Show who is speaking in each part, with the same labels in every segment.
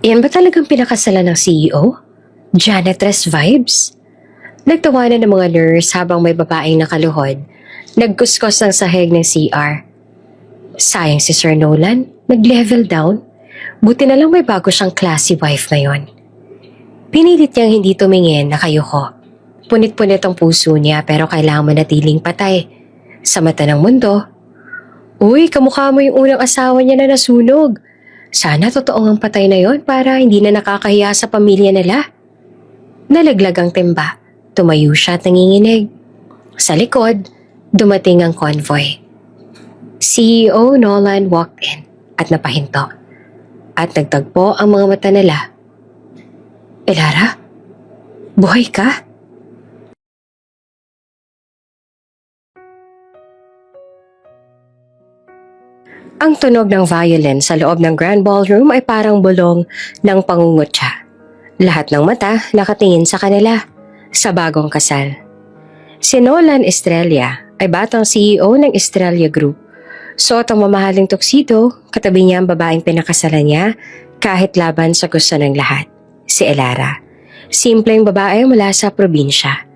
Speaker 1: Yan ba talagang pinakasalan ng CEO? Janitress vibes? Nagtawanan ng mga nurse habang may babaeng nakaluhod. Nagkuskos ng sahig ng CR. Sayang si Sir Nolan, nag-level down. Buti na lang may bago siyang classy wife ngayon. Pinilit niyang hindi tumingin na kayuko. Punit-punit ang puso niya pero kailangan manatiling patay. Sa mata ng mundo, uy, kamukha mo yung unang asawa niya na nasunog. Sana totoo ang patay na yon para hindi na nakakahiya sa pamilya nila. Nalaglag ang timba. Tumayo siya at nanginginig. Sa likod, dumating ang convoy. CEO Nolan walked in at napahinto. At nagtagpo ang mga mata nila. Elara? Buhay ka? Ang tunog ng violin sa loob ng Grand Ballroom ay parang bulong ng pangungutya. Lahat ng mata nakatingin sa kanila, sa bagong kasal. Si Nolan Estrella ay batang CEO ng Estrella Group. Suot ang mamahaling tuxedo, katabi niya ang babaeng pinakasalan niya kahit laban sa gusto ng lahat, si Elara. Simpleng babae mula sa probinsya.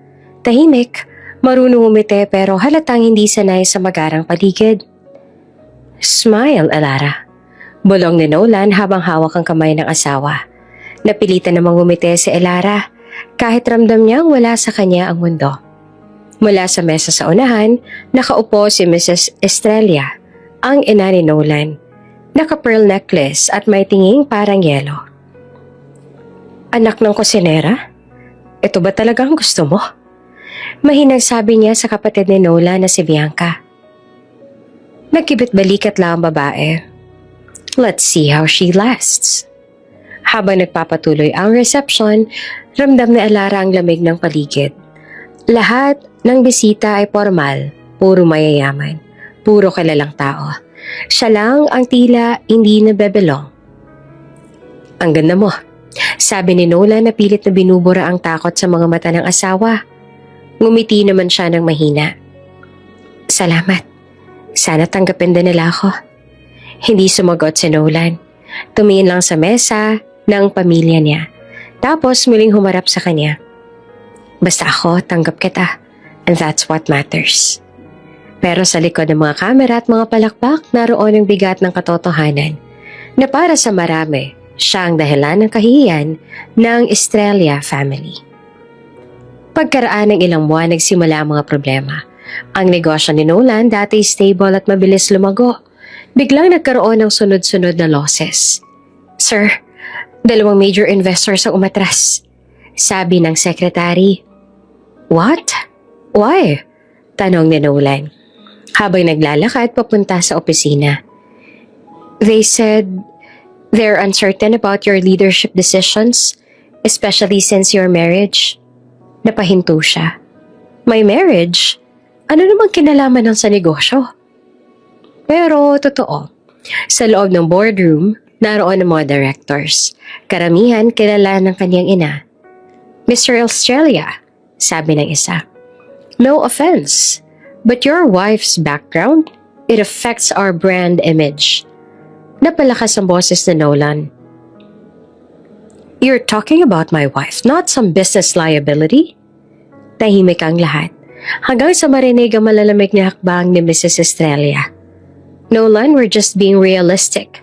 Speaker 1: Tahimik, marunong umiti pero halatang hindi sanay sa magarang paligid. Smile, Elara. Bulong ni Nolan habang hawak ang kamay ng asawa. Napilitan namang umiti si Elara kahit ramdam niyang wala sa kanya ang mundo. Mula sa mesa sa unahan, nakaupo si Mrs. Estrella, ang ina ni Nolan. Naka-pearl necklace at may tinging parang yelo. Anak ng kusinera? Ito ba talagang gusto mo? Mahinang sabi niya sa kapatid ni Nolan na si Bianca. Nagkibit balikat lang ang babae. Let's see how she lasts. Habang nagpapatuloy ang reception, ramdam ni Elara ang lamig ng paligid. Lahat ng bisita ay formal, puro mayayaman, puro kilalang tao. Siya lang ang tila hindi nabebelong. Ang ganda mo, sabi ni Nolan na pilit na binubura ang takot sa mga mata ng asawa. Ngumiti naman siya ng mahina. Salamat. Sana tanggapin din nila ako. Hindi sumagot si Nolan. Tumingin lang sa mesa ng pamilya niya. Tapos muling humarap sa kanya. Basta ako, tanggap kita. And that's what matters. Pero sa likod ng mga kamera at mga palakpak, naroon ang bigat ng katotohanan na para sa marami, siya ang dahilan ng kahihiyan ng Estrella family. Pagkaraan ng ilang buwan, nagsimula ang mga problema. Ang negosyo ni Nolan dati stable at mabilis lumago. Biglang nagkaroon ng sunod-sunod na losses. Sir, 2 major investors ang umatras. Sabi ng secretary. What? Why? Tanong ni Nolan. Habang naglalakad papunta sa opisina. They said they're uncertain about your leadership decisions, especially since your marriage. Napahinto siya. My marriage? Ano namang kinalaman ng sa negosyo? Pero totoo, sa loob ng boardroom, naroon ang mga directors. Karamihan kilala ng kanyang ina. Mr. Australia, sabi ng isa. No offense, but your wife's background, it affects our brand image. Napalakas ang boses ni Nolan. You're talking about my wife, not some business liability? Tahimik ang lahat. Hanggang sa marinig ang malalamig na hakbang ni Mrs. Estrella. Nolan, we're just being realistic.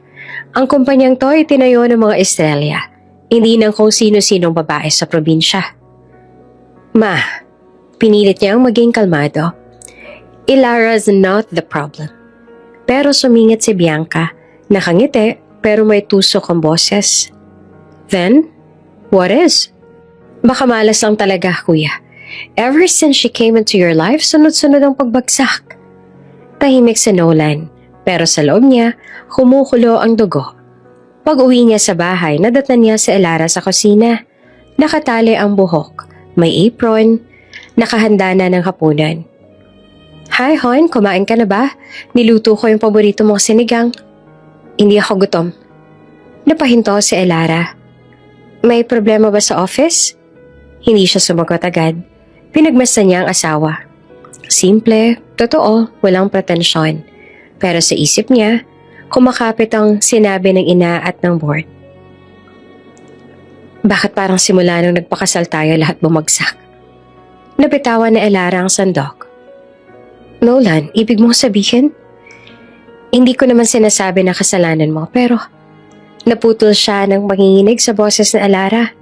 Speaker 1: Ang kumpanyang to ay tinayo ng mga Estrella, hindi ng kung sino-sinong babae sa probinsya. Ma, pinilit niyang maging kalmado. Elara's not the problem. Pero sumingit si Bianca, nakangiti pero may tusok ang boses. Then, what is? Baka malas lang talaga, kuya. Ever since she came into your life, sunod-sunod ang pagbagsak. Tahimik si Nolan, pero sa loob niya, kumukulo ang dugo. Pag-uwi niya sa bahay, nadatnan niya si Elara sa kusina. Nakatali ang buhok, may apron, nakahanda na ng hapunan. Hi, hon, kumain ka na ba? Niluto ko yung paborito mong sinigang. Hindi ako gutom. Napahinto si Elara. May problema ba sa office? Hindi siya sumagot agad. Pinagmasdan niya ang asawa. Simple, totoo, walang pretensyon. Pero sa isip niya, kumakapit ang sinabi ng ina at ng board. Bakit parang simula nung nagpakasal tayo lahat bumagsak? Nabitawan na Elara ang sandok. Nolan, ibig mong sabihin? Hindi ko naman sinasabi na kasalanan mo pero naputol siya ng manginginig sa boses na Elara.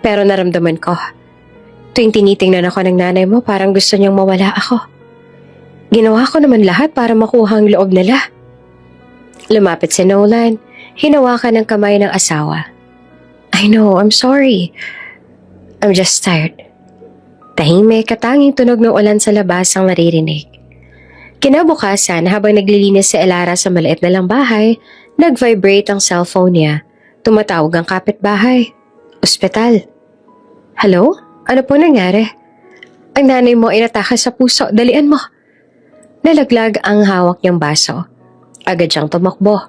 Speaker 1: Pero naramdaman ko, tuwing tinitingnan ako ng nanay mo parang gusto niyang mawala ako. Ginawa ko naman lahat para makuha ang loob nila. Lumapit si Nolan, hinawakan ng kamay ng asawa. I know, I'm sorry. I'm just tired. Tahimik, katanging tunog ng ulan sa labas ang naririnig. Kinabukasan, habang naglilinis si Elara sa maliit na lang bahay, nag-vibrate ang cellphone niya. Tumatawag ang kapitbahay. Ospital. Hello? Ano po nangyari? Ang nanay mo inatake sa puso. Dalian mo. Nalaglag ang hawak niyang baso. Agad siyang tumakbo.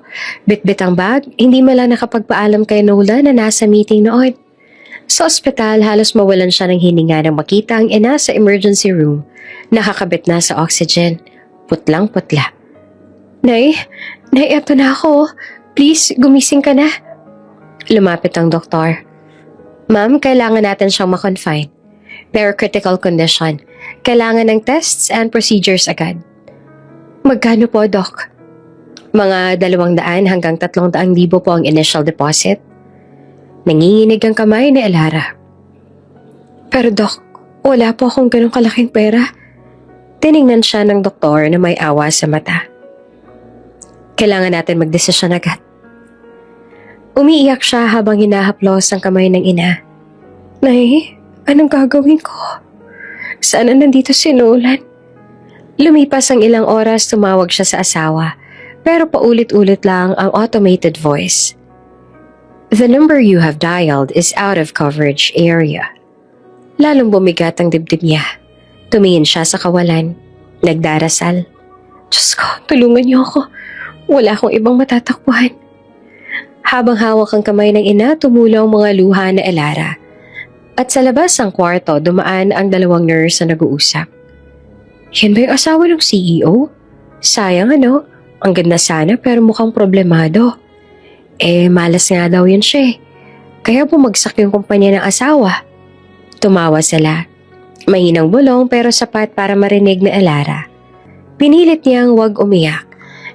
Speaker 1: Bitbit ang bag, hindi man nakapagpaalam kay Nolan na nasa meeting noon. Sa ospital, halos mawalan siya ng hininga nang makita ang ina sa emergency room. Nakakabit na sa oxygen. Putlang-putla. Nay, eto na ako. Please, gumising ka na. Lumapit ang doktor. Ma'am, kailangan natin siyang ma-confine. Pero critical condition. Kailangan ng tests and procedures agad. Magkano po, Doc? Mga 200 hanggang 300,000 po ang initial deposit. Nanginginig ang kamay ni Elara. Pero Doc, wala po akong ganong kalaking pera. Tiningnan siya ng doktor na may awa sa mata. Kailangan natin magdesisyon agad. Umiiyak siya habang hinahaplos ang kamay ng ina. Nay, anong gagawin ko? Sana nandito si Nolan? Lumipas ang ilang oras, tumawag siya sa asawa. Pero paulit-ulit lang ang automated voice. The number you have dialed is out of coverage area. Lalong bumigat ang dibdib niya. Tumingin siya sa kawalan. Nagdarasal. Diyos ko, tulungan niyo ako. Wala akong ibang matatakbuhan. Habang hawak ang kamay ng ina, tumulaw ang mga luha na Elara. At sa labas ng kwarto, dumaan ang 2 nurse na nag-uusap. Yan ba yung asawa ng CEO? Sayang ano? Ang ganda sana pero mukhang problemado. Malas nga daw yun siya. Kaya bumagsak yung kumpanya ng asawa. Tumawa sila. Mahinang bulong pero sapat para marinig na Elara. Pinilit niyang huwag umiyak.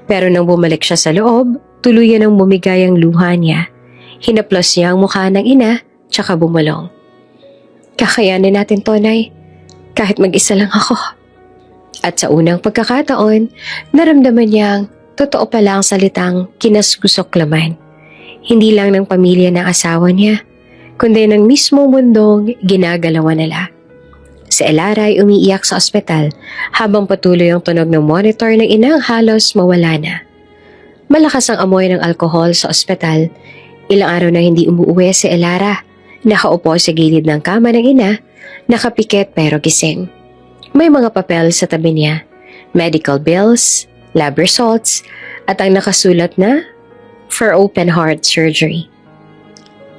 Speaker 1: Pero nang bumalik siya sa loob, tuluyan ang bumigay ang luha niya. Hinaplos niya ang mukha ng ina, tsaka bumulong. Kakayanin natin to, Nay. Kahit mag-isa lang ako. At sa unang pagkakataon, naramdaman niyang totoo pala ang salitang kinasgusok laman. Hindi lang ng pamilya ng asawa niya, kundi ng mismo mundong ginagalawan nila. Si Elara ay umiiyak sa ospital habang patuloy ang tunog ng monitor ng inang halos mawala na. Malakas ang amoy ng alkohol sa ospital. Ilang araw na hindi umuuwi si Elara. Nakaupo sa gilid ng kama ng ina, nakapikit pero gising. May mga papel sa tabi niya, medical bills, lab results, at ang nakasulat na for open heart surgery.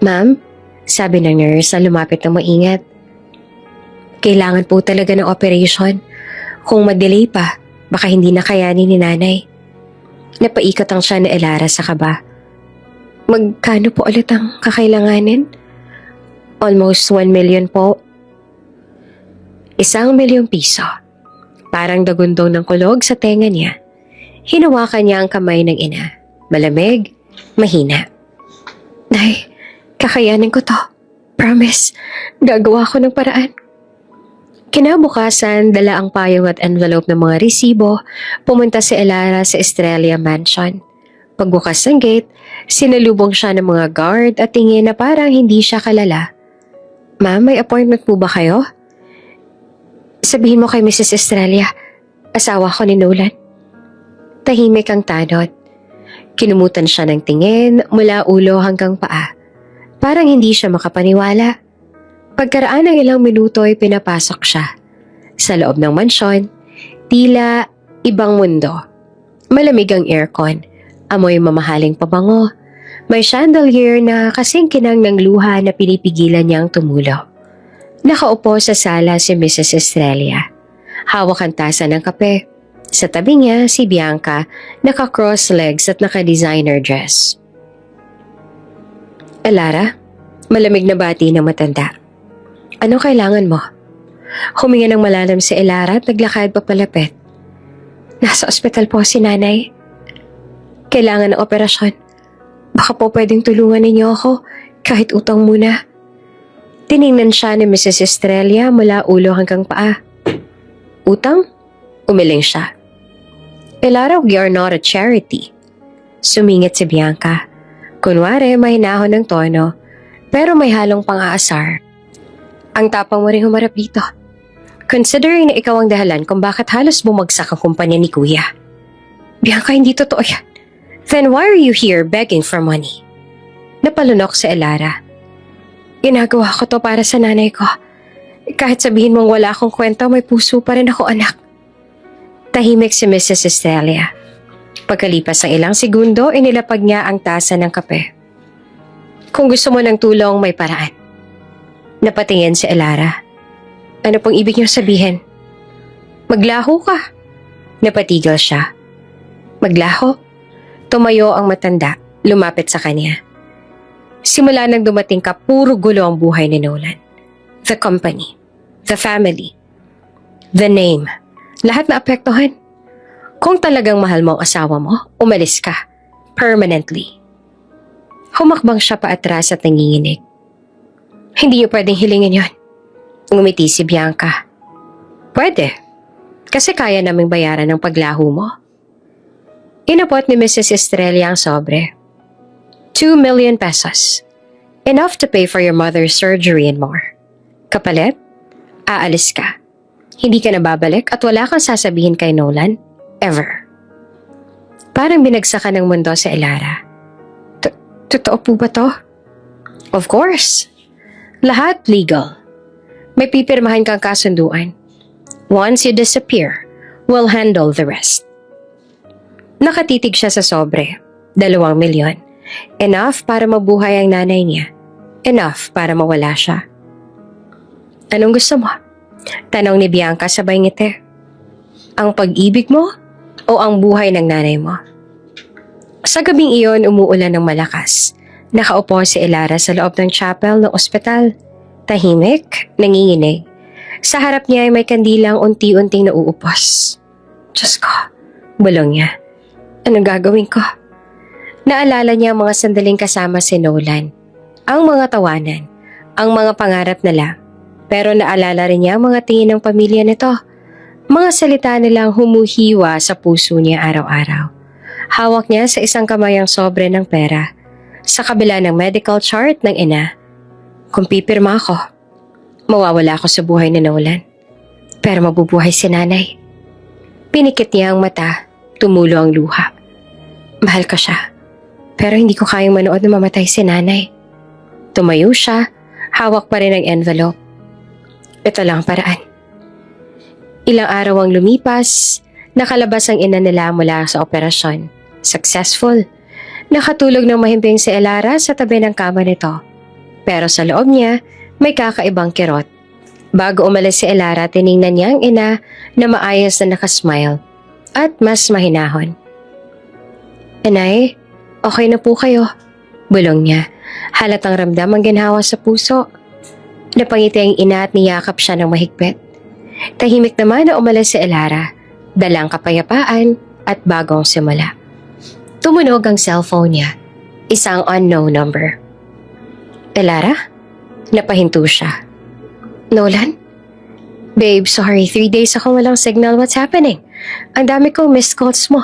Speaker 1: Ma'am, sabi ng nurse na lumapit ng maingat, kailangan po talaga ng operation. Kung mag-delay pa, baka hindi na kayanin ni nanay. Napaikot ang siya ni Elara sa kaba. Magkano po ulit ang kakailanganin? Almost 1 million po. 1 milyong piso. Parang dagundong ng kulog sa tenga niya. Hinawakan niya ang kamay ng ina. Malamig, mahina. Nay, kakayanin ko to. Promise, gagawa ko ng paraan. Kinabukasan, dala ang payong at envelope ng mga resibo, pumunta si Elara sa Estrella Mansion. Pagbukas ng gate, sinalubong siya ng mga guard at tingin na parang hindi siya kalala. Ma'am, may appointment po ba kayo? Sabihin mo kay Mrs. Estrella, asawa ko ni Nolan. Tahimik ang tanod. Kinumutan siya ng tingin mula ulo hanggang paa. Parang hindi siya makapaniwala. Pagkaraan ng ilang minuto ay pinapasok siya. Sa loob ng mansyon, tila ibang mundo. Malamig ang aircon, amoy mamahaling pabango. May chandelier na kasing kinang ng luha na pinipigilan niyang tumulo. Nakaupo sa sala si Mrs. Estrella. Hawak ang tasa ng kape. Sa tabi niya si Bianca, naka-cross legs at naka-designer dress. Elara, Malamig na bati na matanda. Anong kailangan mo? Huminga ng malalim si Elara at naglakad papalapit. Nasa ospital po si nanay. Kailangan ng operasyon. Baka po pwedeng tulungan ninyo ako kahit utang muna. Tiningnan siya ni Mrs. Estrella mula ulo hanggang paa. Utang? Umiling siya. Elara, we are not a charity. Sumingit si Bianca. Kunwari mahinahon ng tono, pero may halong pang-aasar. Ang tapang mo rin humarap dito. Considering na ikaw ang dahilan kung bakit halos bumagsak ang kumpanya ni Kuya. Bianca, hindi totoo yan. Then why are you here begging for money? Napalunok si Elara. Ginagawa ko to para sa nanay ko. Kahit sabihin mong wala akong kwenta, may puso pa rin ako, anak. Tahimik si Mrs. Estrella. Pagkalipas ng ilang segundo, inilapag niya ang tasa ng kape. Kung gusto mo ng tulong, may paraan. Napatingin si Elara. Ano pong ibig niyong sabihin? Maglaho ka. Napatigil siya. Maglaho? Tumayo ang matanda, lumapit sa kanya. Simula nang dumating ka, puro gulo ang buhay ni Nolan. The company, the family, the name, lahat na apektuhan. Kung talagang mahal mo ang asawa mo, umalis ka. Permanently. Humakbang siya paatras at nanginginig. Hindi niyo pwedeng hilingin yon. Ngumiti si Bianca. Pwede. Kasi kaya naming bayaran ng paglaho mo. Inabot ni Mrs. Estrella ang sobre. 2 million pesos. Enough to pay for your mother's surgery and more. Kapalit, aalis ka. Hindi ka na babalik at wala kang sasabihin kay Nolan. Ever. Parang binagsakan ng mundo sa Elara. Totoo po ba to? Of course. Lahat legal. May pipirmahan kang kasunduan. Once you disappear, we'll handle the rest. Nakatitig siya sa sobre. 2 milyon. Enough para mabuhay ang nanay niya. Enough para mawala siya. Anong gusto mo? Tanong ni Bianca sabay ngiti. Ang pag-ibig mo o ang buhay ng nanay mo? Sa gabing iyon, umuulan ng malakas. Nakaupo si Elara sa loob ng chapel ng ospital. Tahimik, nanginginig. Sa harap niya ay may kandilang unti-unting nauupos. Diyos ko, bulong niya. Anong gagawin ko? Naalala niya ang mga sandaling kasama si Nolan. Ang mga tawanan, ang mga pangarap nila. Pero naalala rin niya ang mga tingin ng pamilya nito. Mga salita nilang humuhiwa sa puso niya araw-araw. Hawak niya sa isang kamay ang sobre ng pera. Sa kabila ng medical chart ng ina. Kung pipirma ako, mawawala ako sa buhay ni Nolan. Pero mabubuhay si nanay. Pinikit niya ang mata, tumulo ang luha. Mahal ko siya, pero hindi ko kayang manood na mamatay si nanay. Tumayo siya, hawak pa rin ang envelope. Ito lang ang paraan. Ilang araw ang lumipas, nakalabas ang ina nila mula sa operasyon. Successful. Nakatulog ng mahimbing si Elara sa tabi ng kama nito. Pero sa loob niya, may kakaibang kirot. Bago umalis si Elara, tiningnan niya ang ina na maayos na nakasmile at mas mahinahon. Inay, okay na po kayo. Bulong niya. Halatang ramdam ang ginhawa sa puso. Napangiti ang ina at niyakap siya ng mahigpit. Tahimik naman na umalis si Elara, dalang kapayapaan at bagong simula. Tumunog ang cellphone niya. Isang unknown number. Elara? Napahinto siya. Nolan? Babe, sorry. 3 days ako walang signal. What's happening? Ang dami kong missed calls mo.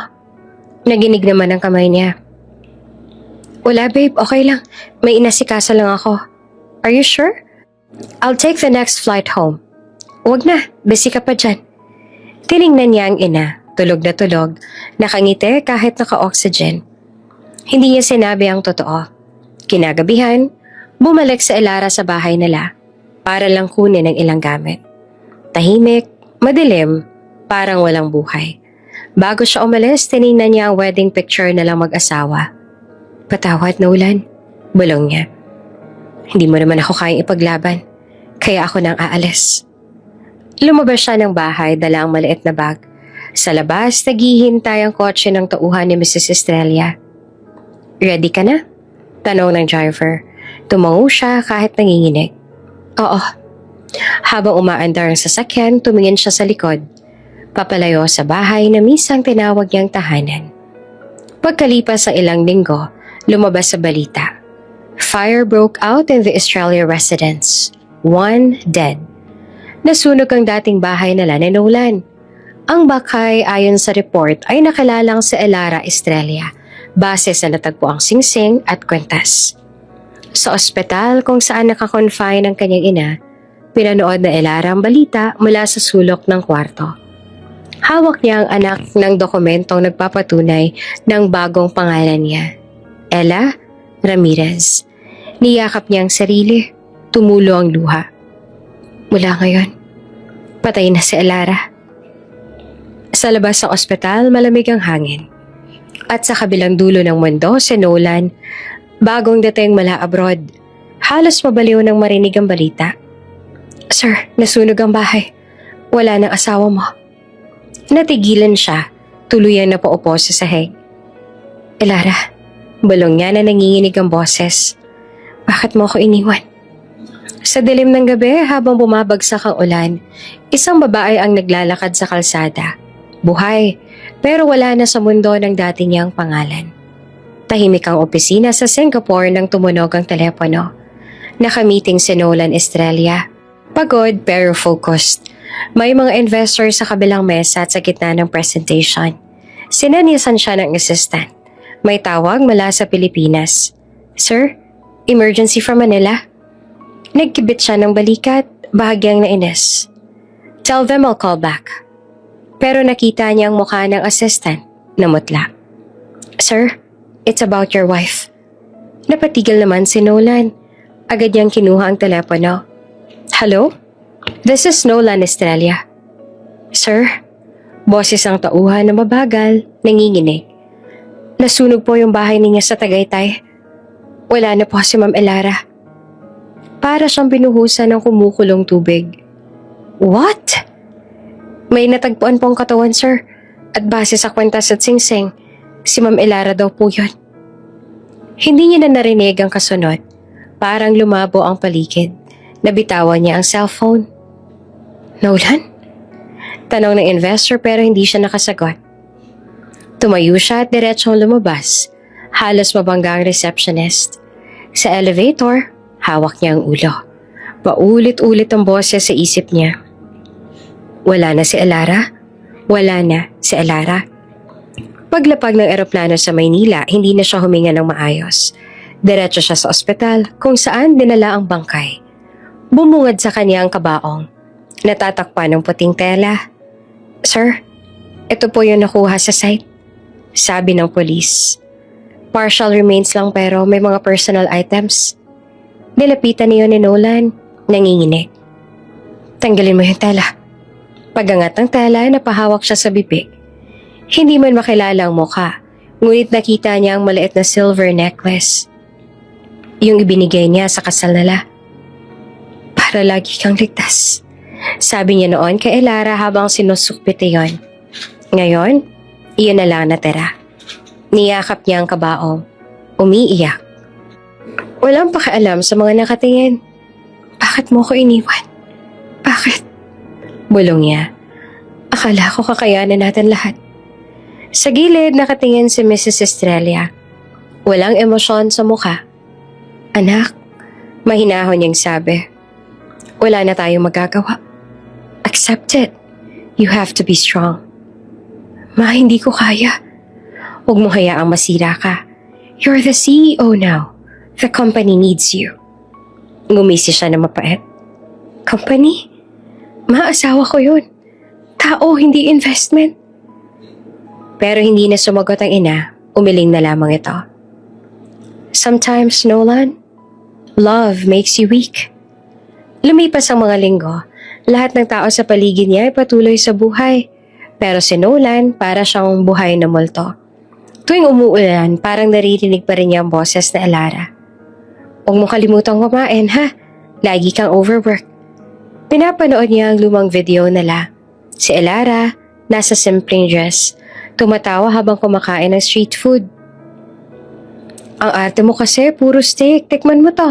Speaker 1: Naginig naman ang kamay niya. Wala babe, okay lang. May inasikaso lang ako. Are you sure? I'll take the next flight home. Huwag na, busy ka pa dyan. Tiningnan niya ang ina, tulog na tulog, nakangiti kahit naka-oxygen. Hindi niya sinabi ang totoo. Kinagabihan, bumalik sa Elara sa bahay nila para lang kunin ang ilang gamit. Tahimik, madilim, parang walang buhay. Bago siya umalis, tiningnan niya ang wedding picture na lang mag-asawa. Patawad, Nolan. Bulong niya. Hindi mo naman ako kayang ipaglaban, kaya ako nang aalis. Lumabas siya ng bahay, dala ang maliit na bag. Sa labas, naghihintay ang kotse ng tauhan ni Mrs. Estrella. Ready ka na? Tanong ng driver. Tumango siya kahit nanginginig. Oo. Habang umaandar ang sasakyan, tumingin siya sa likod. Papalayo sa bahay na minsan tinawag niyang tahanan. Pagkalipas ng ilang linggo, lumabas sa balita. Fire broke out in the Australia residence. 1 dead. Nasunog ang dating bahay nila ni Nolan. Ang bakay ayon sa report ay nakilalang sa Elara, Australia, base sa natagpo ang singsing at kwentas. Sa ospital kung saan nakakonfine ang kanyang ina, pinanood na Elara ang balita mula sa sulok ng kwarto. Hawak niya ang anak ng dokumentong nagpapatunay ng bagong pangalan niya, Ella Ramirez. Niyakap niya ang sarili, tumulo ang luha. Mula ngayon, patay na si Elara. Sa labas ng ospital, malamig ang hangin. At sa kabilang dulo ng mundo, si Nolan, bagong dating mula abroad, halos mabaliw nang marinig ang balita. Sir, nasunog ang bahay. Wala ng asawa mo. Natigilan siya, tuluyang napaupo sa sahig. Elara, bulong niya na nanginginig ang boses. Bakit mo ako iniwan? Sa dilim ng gabi habang bumabagsak ang ulan, isang babae ang naglalakad sa kalsada. Buhay, pero wala na sa mundo ng dati niyang pangalan. Tahimik ang opisina sa Singapore nang tumunog ang telepono. Nakamiting si Nolan Estrella. Pagod pero focused. May mga investor sa kabilang mesa at sa gitna ng presentation. Sinanisan siya ng assistant. May tawag mula sa Pilipinas. Sir, emergency from Manila. Nagkibit siya ng balikat, bahagyang nainis. Tell them I'll call back. Pero nakita niya ang mukha ng assistant, namutla. Sir, it's about your wife. Napatigil naman si Nolan. Agad niyang kinuha ang telepono. Hello? This is Nolan Estrella. Sir, boses ang tauhan na mabagal, nanginginig. Nasunog po yung bahay niya sa Tagaytay. Wala na po si Ma'am Elara. Para siyang binuhusan ng kumukulong tubig. What? May natagpuan pong katawan, sir. At base sa kwentas at singsing, si Ma'am Elara daw po yun. Hindi niya na narinig ang kasunod. Parang lumabo ang paligid. Nabitawan niya ang cellphone. Nolan? Tanong ng investor pero hindi siya nakasagot. Tumayo siya at diretsong lumabas. Halos mabangga ang receptionist. Sa elevator, hawak niya ang ulo. Paulit-ulit ang boses sa isip niya. Wala na si Elara? Wala na si Elara. Paglapag ng eroplano sa Maynila, hindi na siya huminga ng maayos. Diretso siya sa ospital kung saan dinala ang bangkay. Bumungad sa kanya ang kabaong. Natatakpan ng puting tela. Sir, ito po yung nakuha sa site. Sabi ng polis. Partial remains lang pero may mga personal items. Nilapitan niyo ni Nolan, nanginginig. Tanggalin mo yung tela. Pagangat ng tela, napahawak siya sa bibig. Hindi man makilala ang mukha, ngunit nakita niya ang maliit na silver necklace. Yung ibinigay niya sa kasal nila. Para lagi kang ligtas. Sabi niya noon kay Elara habang sinusukpit iyon. Ngayon, iyon na lang natira. Niyakap niya ang kabaong. Umiiyak. Walang pakialam sa mga nakatingin. Bakit mo ko iniwan? Bakit? Bulong niya. Akala ko kakayanan natin lahat. Sa gilid nakatingin si Mrs. Estrella. Walang emosyon sa mukha. Anak, mahinahon niyang sabi. Wala na tayong magagawa. Accept it. You have to be strong. Ma, hindi ko kaya. Huwag mo hayaang masira ka. You're the CEO now. The company needs you. Ngumisi siya na mapait. Company? Ma, asawa ko yun. Tao, hindi investment. Pero hindi na sumagot ang ina, umiling na lamang ito. Sometimes, Nolan, love makes you weak. Lumipas ang mga linggo, lahat ng tao sa paligid niya ay patuloy sa buhay. Pero si Nolan, para siyang buhay na multo. Tuwing umuulan, parang naririnig pa rin niya ang boses na Elara. Huwag mo kalimutang kumain, ha? Lagi kang overwork. Pinapanood niya ang lumang video nila. Si Elara, nasa simpleng dress, tumatawa habang kumakain ng street food. Ang arte mo kasi, puro steak. Tikman mo to.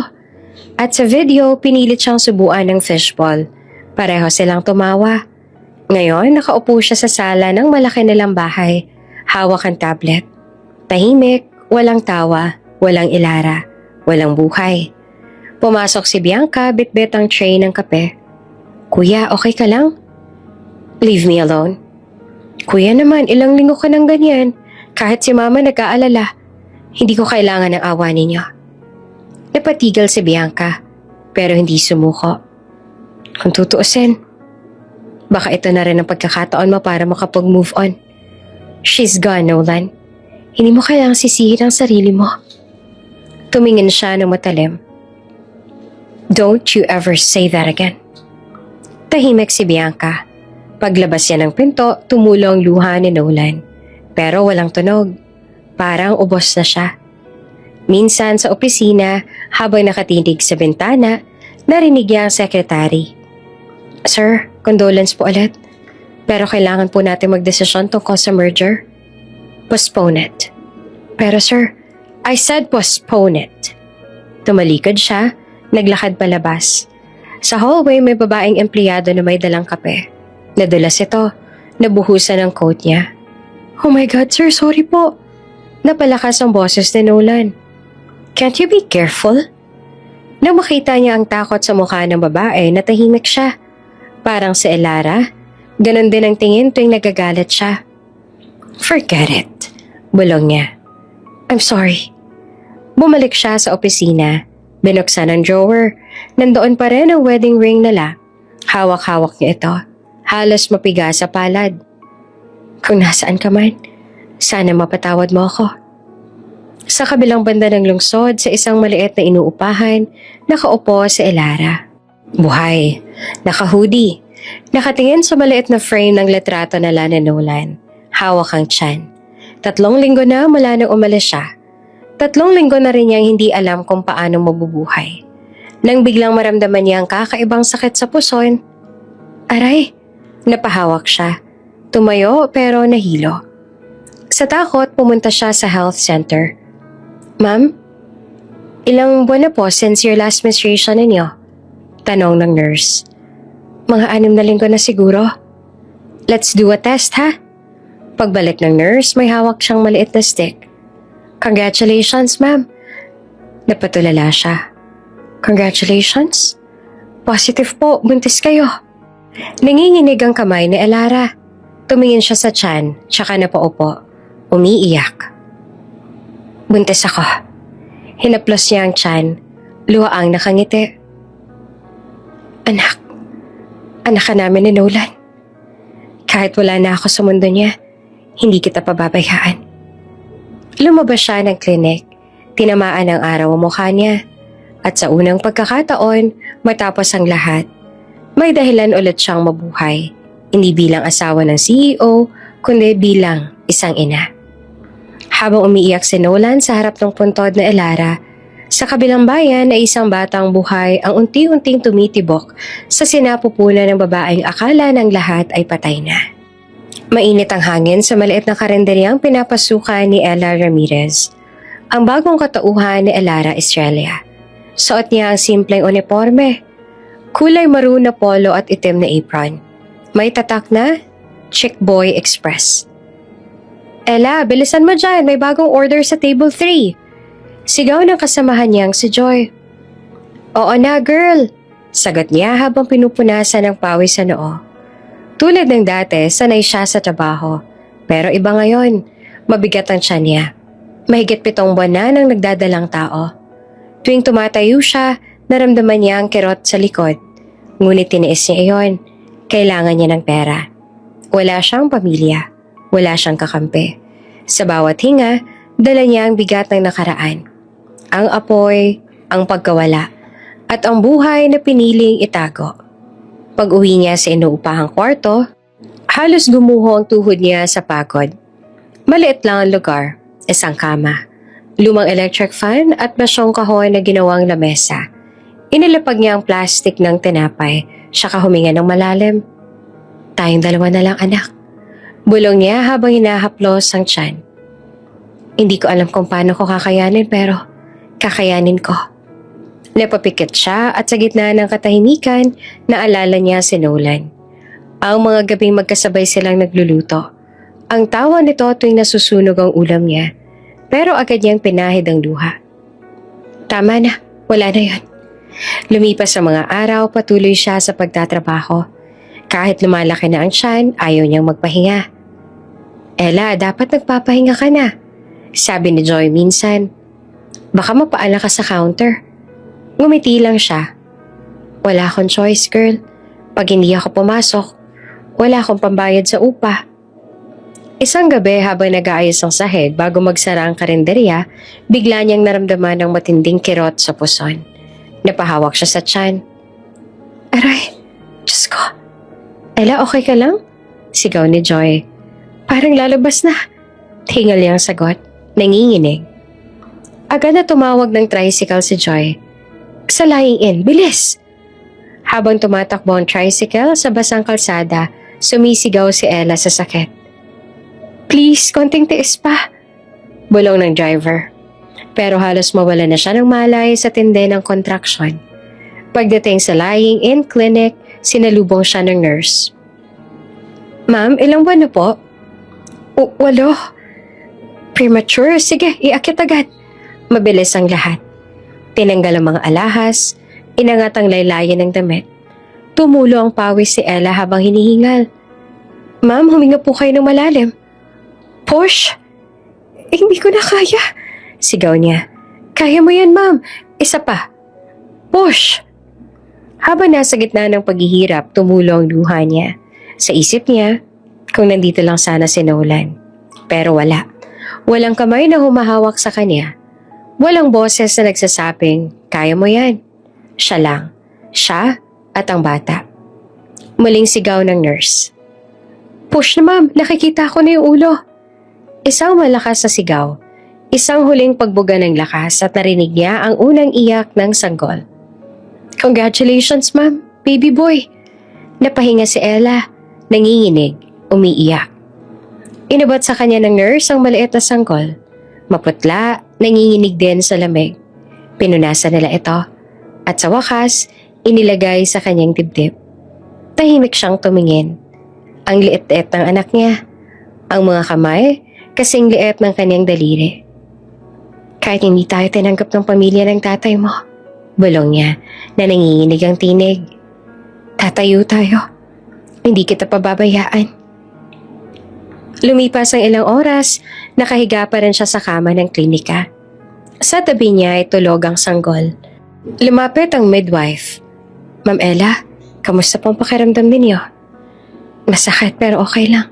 Speaker 1: At sa video, pinilit siyang subuan ng fishball. Pareho silang tumawa. Ngayon, nakaupo siya sa sala ng malaki nilang bahay. Hawak ang tablet. Tahimik, walang tawa, walang ilara, walang buhay. Pumasok si Bianca, bitbit ang tray ng kape. Kuya, okay ka lang? Leave me alone. Kuya naman, ilang linggo ka ng ganyan. Kahit si mama nag-aalala. Hindi ko kailangan ng awa ninyo. Napatigil si Bianca, pero hindi sumuko. Kung tutuusin, baka ito na rin ang pagkakataon mo para makapag-move on. She's gone, Nolan. Hindi mo kailangang sisihin ang sarili mo. Tumingin siya ng matalim. Don't you ever say that again. Tahimik si Bianca. Paglabas niya ng pinto, tumulong luha ni Nolan. Pero walang tunog. Parang ubos na siya. Minsan sa opisina, habang nakatitig sa bintana, narinig niya ang sekretary. Sir, condolence po ulit. Pero kailangan po natin magdesisyon tungkol sa merger. Postpone it. Pero sir, I said postpone it. Tumalikod siya, naglakad palabas. Sa hallway may babaeng empleyado na may dalang kape. Nadulas ito, nabuhusan ang coat niya. Oh my God, sir, sorry po. Napalakas ang boses ni Nolan. Can't you be careful? Nang makita niya ang takot sa mukha ng babae, natahimik siya. Parang si Elara, ganon din ang tingin tuwing nagagalit siya. Forget it, bulong niya. I'm sorry. Bumalik siya sa opisina. Binuksan ang drawer. Nandoon pa rin ang wedding ring nila. Hawak-hawak niya ito. Halos mapiga sa palad. Kung nasaan ka man, sana mapatawad mo ako. Sa kabilang banda ng lungsod, sa isang maliit na inuupahan, nakaupo si Elara. Buhay, naka-hoodie, nakatingin sa maliit na frame ng litrato na ni Nolan. Hawak ang tiyan. 3 linggo na mula nang umalis siya. 3 linggo na rin niyang hindi alam kung paano mabubuhay. Nang biglang maramdaman niya ang kakaibang sakit sa puson, aray, napahawak siya. Tumayo pero nahilo. Sa takot, pumunta siya sa health center. Ma'am, ilang buwan na po since your last menstruation ninyo? Tanong ng nurse. Mga 6 na linggo na siguro. Let's do a test, ha? Pagbalik ng nurse, may hawak siyang maliit na stick. Congratulations, ma'am. Napatulala siya. Congratulations? Positive po, buntis kayo. Nanginginig ang kamay ni Elara. Tumingin siya sa tiyan, tsaka napaupo. Umiiyak. Buntis ako. Hinaplos niya ang tiyan. Luhaang nakangiti. Anak. Anak ka namin ni Nolan. Kahit wala na ako sa mundo niya, hindi kita pababayaan. Lumabas siya ng klinik. Tinamaan ng araw ang mukha niya. At sa unang pagkakataon, matapos ang lahat, may dahilan ulit siyang mabuhay. Hindi bilang asawa ng CEO, kundi bilang isang ina. Habang umiiyak si Nolan sa harap ng puntod na Elara, sa kabilang bayan ay isang batang buhay ang unti-unting tumitibok sa sinapupunan ng babaeng akala ng lahat ay patay na. Mainit ang hangin sa maliit na karenderyang pinapasukan ni Ella Ramirez. Ang bagong katauhan ni Elara Estrella. Suot niya ang simpleng uniforme, kulay maroon na polo at itim na apron. May tatak na Chick Boy Express. Ella, bilisan mo dyan, may bagong order sa table 3. Sigaw ng kasamahan niyang si Joy. Oo na, girl, sagot niya habang pinupunasan ng pawis sa noo. Tulad ng dati, sanay siya sa trabaho. Pero iba ngayon, mabigat ang tiyan niya. Mahigit 7 buwan na nang nagdadalang tao. Tuwing tumatayo siya, naramdaman niya ang kirot sa likod. Ngunit tiniis niya iyon. Kailangan niya ng pera. Wala siyang pamilya. Wala siyang kakampi. Sa bawat hinga, dala niya ang bigat ng nakaraan. Ang apoy, ang pagkawala, at ang buhay na piniling itago. Pag-uwi niya sa inuupahang kwarto, halos gumuho ang tuhod niya sa pagod. Maliit lang ang lugar, isang kama, lumang electric fan at basyong kahoy na ginawang lamesa. Inilapag niya ang plastik ng tinapay, saka huminga ng malalim. Tayong 2 na lang, anak. Bulong niya habang hinahaplos ang tiyan. Hindi ko alam kung paano ko kakayanin pero kakayanin ko. Napapikit siya at sa gitna ng katahimikan, naalala niya si Nolan. Ang mga gabing magkasabay silang nagluluto. Ang tawa nito tuwing nasusunog ang ulam niya, pero agad niyang pinahid ang luha. Tama na, wala na yon. Lumipas sa mga araw, patuloy siya sa pagtatrabaho. Kahit lumalaki na ang tiyan, ayaw niyang magpahinga. Ella, dapat nagpapahinga ka na, sabi ni Joy minsan. Baka mapaala ka sa counter. Ngumiti lang siya. Wala akong choice, girl. Pag hindi ako pumasok, wala akong pambayad sa upa. Isang gabi habang nag-aayos ang sahig bago magsara ang karinderya, bigla niyang naramdaman ng matinding kirot sa puson. Napahawak siya sa tiyan. Aray, Diyos ko. Ella, okay ka lang? Sigaw ni Joy. Parang lalabas na. Tingal niyang sagot, nanginginig. Agad na tumawag ng tricycle si Joy. Sa lying in, bilis! Habang tumatakbo ang tricycle sa basang kalsada, sumisigaw si Ella sa sakit. Please, konting tiis pa. Bulong ng driver. Pero halos mawala na siya ng malay sa tindi ng kontraksyon. Pagdating sa lying in clinic, sinalubong siya ng nurse. Ma'am, ilang buwan na po? 8. Premature? Sige, iakit agad. Mabilis ang lahat. Tinanggal ang mga alahas, inangat ang laylayan ng damit. Tumulo ang pawis si Ella habang hinihingal. Ma'am, huminga po kayo ng malalim. Push! Hindi ko na kaya. Sigaw niya. Kaya mo yan, ma'am. Isa pa. Push! Habang nasa gitna ng paghihirap, tumulo ang luha niya. Sa isip niya, kung nandito lang sana si Nolan. Pero wala. Walang kamay na humahawak sa kanya. Walang boses na nagsasabing, kaya mo yan. Siya lang. Siya at ang bata. Muling sigaw ng nurse. Push na ma'am, nakikita ko na yung ulo. Isang malakas na sigaw. Isang huling pagbuga ng lakas at narinig niya ang unang iyak ng sanggol. Congratulations ma'am, baby boy. Napahinga si Ella, nanginginig, umiiyak. Inabot sa kanya ng nurse ang maliit na sanggol. Maputla, nanginginig din sa lamig. Pinunasan nila ito at sa wakas, inilagay sa kanyang dibdib. Tahimik siyang tumingin. Ang liit-liit ng anak niya. Ang mga kamay, kasing liit ng kanyang daliri. Kahit hindi tayo tinanggap ng pamilya ng tatay mo, bulong niya na nanginginig ang tinig. Tatayo tayo. Hindi kita pababayaan. Lumipas ang ilang oras, nakahiga pa rin siya sa kama ng klinika. Sa tabi niya ay tulog ang sanggol. Lumapit ang midwife. Ma'am Ella, kamusta pong pakiramdam ninyo? Masakit pero okay lang.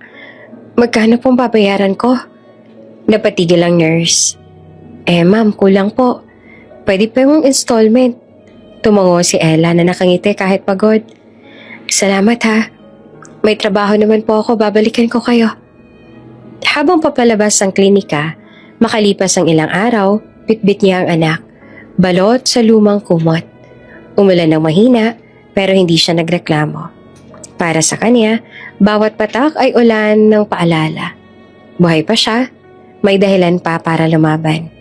Speaker 1: Magkano pong babayaran ko? Napatigil ang nurse. Ma'am, kulang po. Pwede pa yung installment. Tumango si Ella na nakangiti kahit pagod. Salamat ha. May trabaho naman po ako, babalikan ko kayo. Habang papalabas ang klinika, makalipas ang ilang araw, bitbit niya ang anak, balot sa lumang kumot. Umulan ng mahina pero hindi siya nagreklamo. Para sa kanya, bawat patak ay ulan ng paalala. Buhay pa siya, may dahilan pa para lumaban.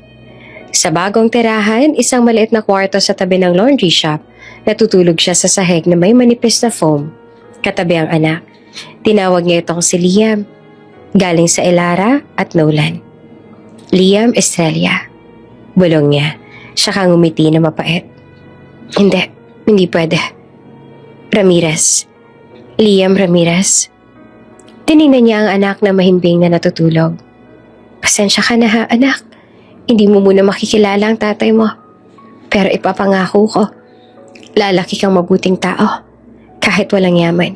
Speaker 1: Sa bagong tirahan, isang maliit na kwarto sa tabi ng laundry shop, natutulog siya sa sahig na may manipis na foam. Katabi ang anak. Tinawag niya itong si Liam. Galing sa Elara at Nolan. Liam Estrella. Bulong niya. Siya kang umiti na mapait. Hindi pwede. Ramirez. Liam Ramirez. Tinignan niya ang anak na mahimbing na natutulog. Pasensya ka na ha, anak. Hindi mo muna makikilala ang tatay mo. Pero ipapangako ko, lalaki kang mabuting tao. Kahit walang yaman.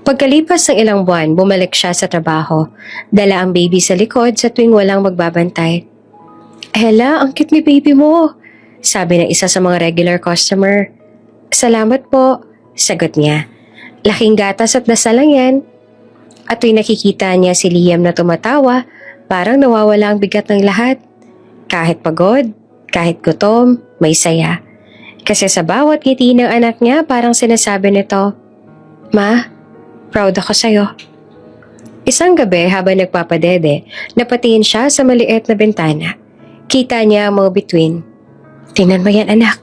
Speaker 1: Pagkalipas ng ilang buwan, bumalik siya sa trabaho. Dala ang baby sa likod sa tuwing walang magbabantay. Ella, ang cute ni baby mo. Sabi ng isa sa mga regular customer. Salamat po, sagot niya. Laking gatas at dasal lang yan. At tuwing nakikita niya si Liam na tumatawa, parang nawawala ang bigat ng lahat. Kahit pagod, kahit gutom, may saya. Kasi sa bawat ngiti ng anak niya, parang sinasabi nito, Ma, proud ako sa'yo. Isang gabi habang nagpapadede, napatingin siya sa maliit na bintana. Kita niya ang mga bituin. "Tingnan mo yan, anak."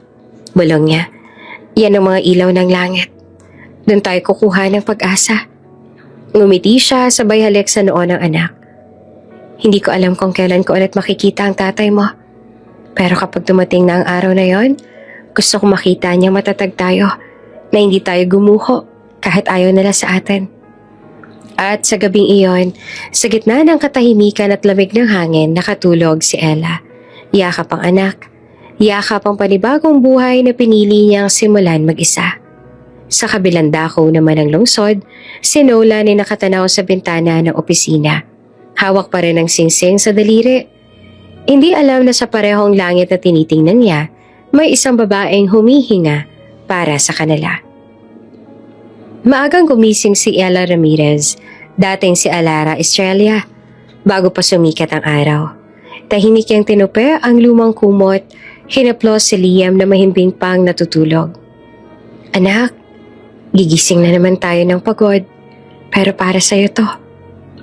Speaker 1: Bulong niya. "Yan ang mga ilaw ng langit. Doon tayo kukuha ng pag-asa." Ngumiti siya sabay halik sa noo ng anak. "Hindi ko alam kung kailan ko ulit makikita ang tatay mo. Pero kapag dumating na ang araw na yon, gusto ko makita niya matatag tayo, na hindi tayo gumuho kahit ayaw nila sa atin." At sa gabing iyon, sa gitna ng katahimikan at lamig ng hangin, nakatulog si Ella. Yakap ang anak. Yakap ang panibagong buhay na pinili niyang simulan mag-isa. Sa kabilang dako naman ng lungsod, si Nolan ay nakatanaw sa bintana ng opisina. Hawak pa rin ang singsing sa daliri. Hindi alam na sa parehong langit na tinitingnan niya, may isang babaeng humihinga para sa kanila. Maagang gumising si Ella Ramirez, dating si Alara Estrella, bago pa sumikat ang araw. Tahimik niyang tinupi ang lumang kumot, hinaplos si Liam na mahimbing pang natutulog. "Anak, gigising na naman tayo ng pagod, pero para sa'yo to."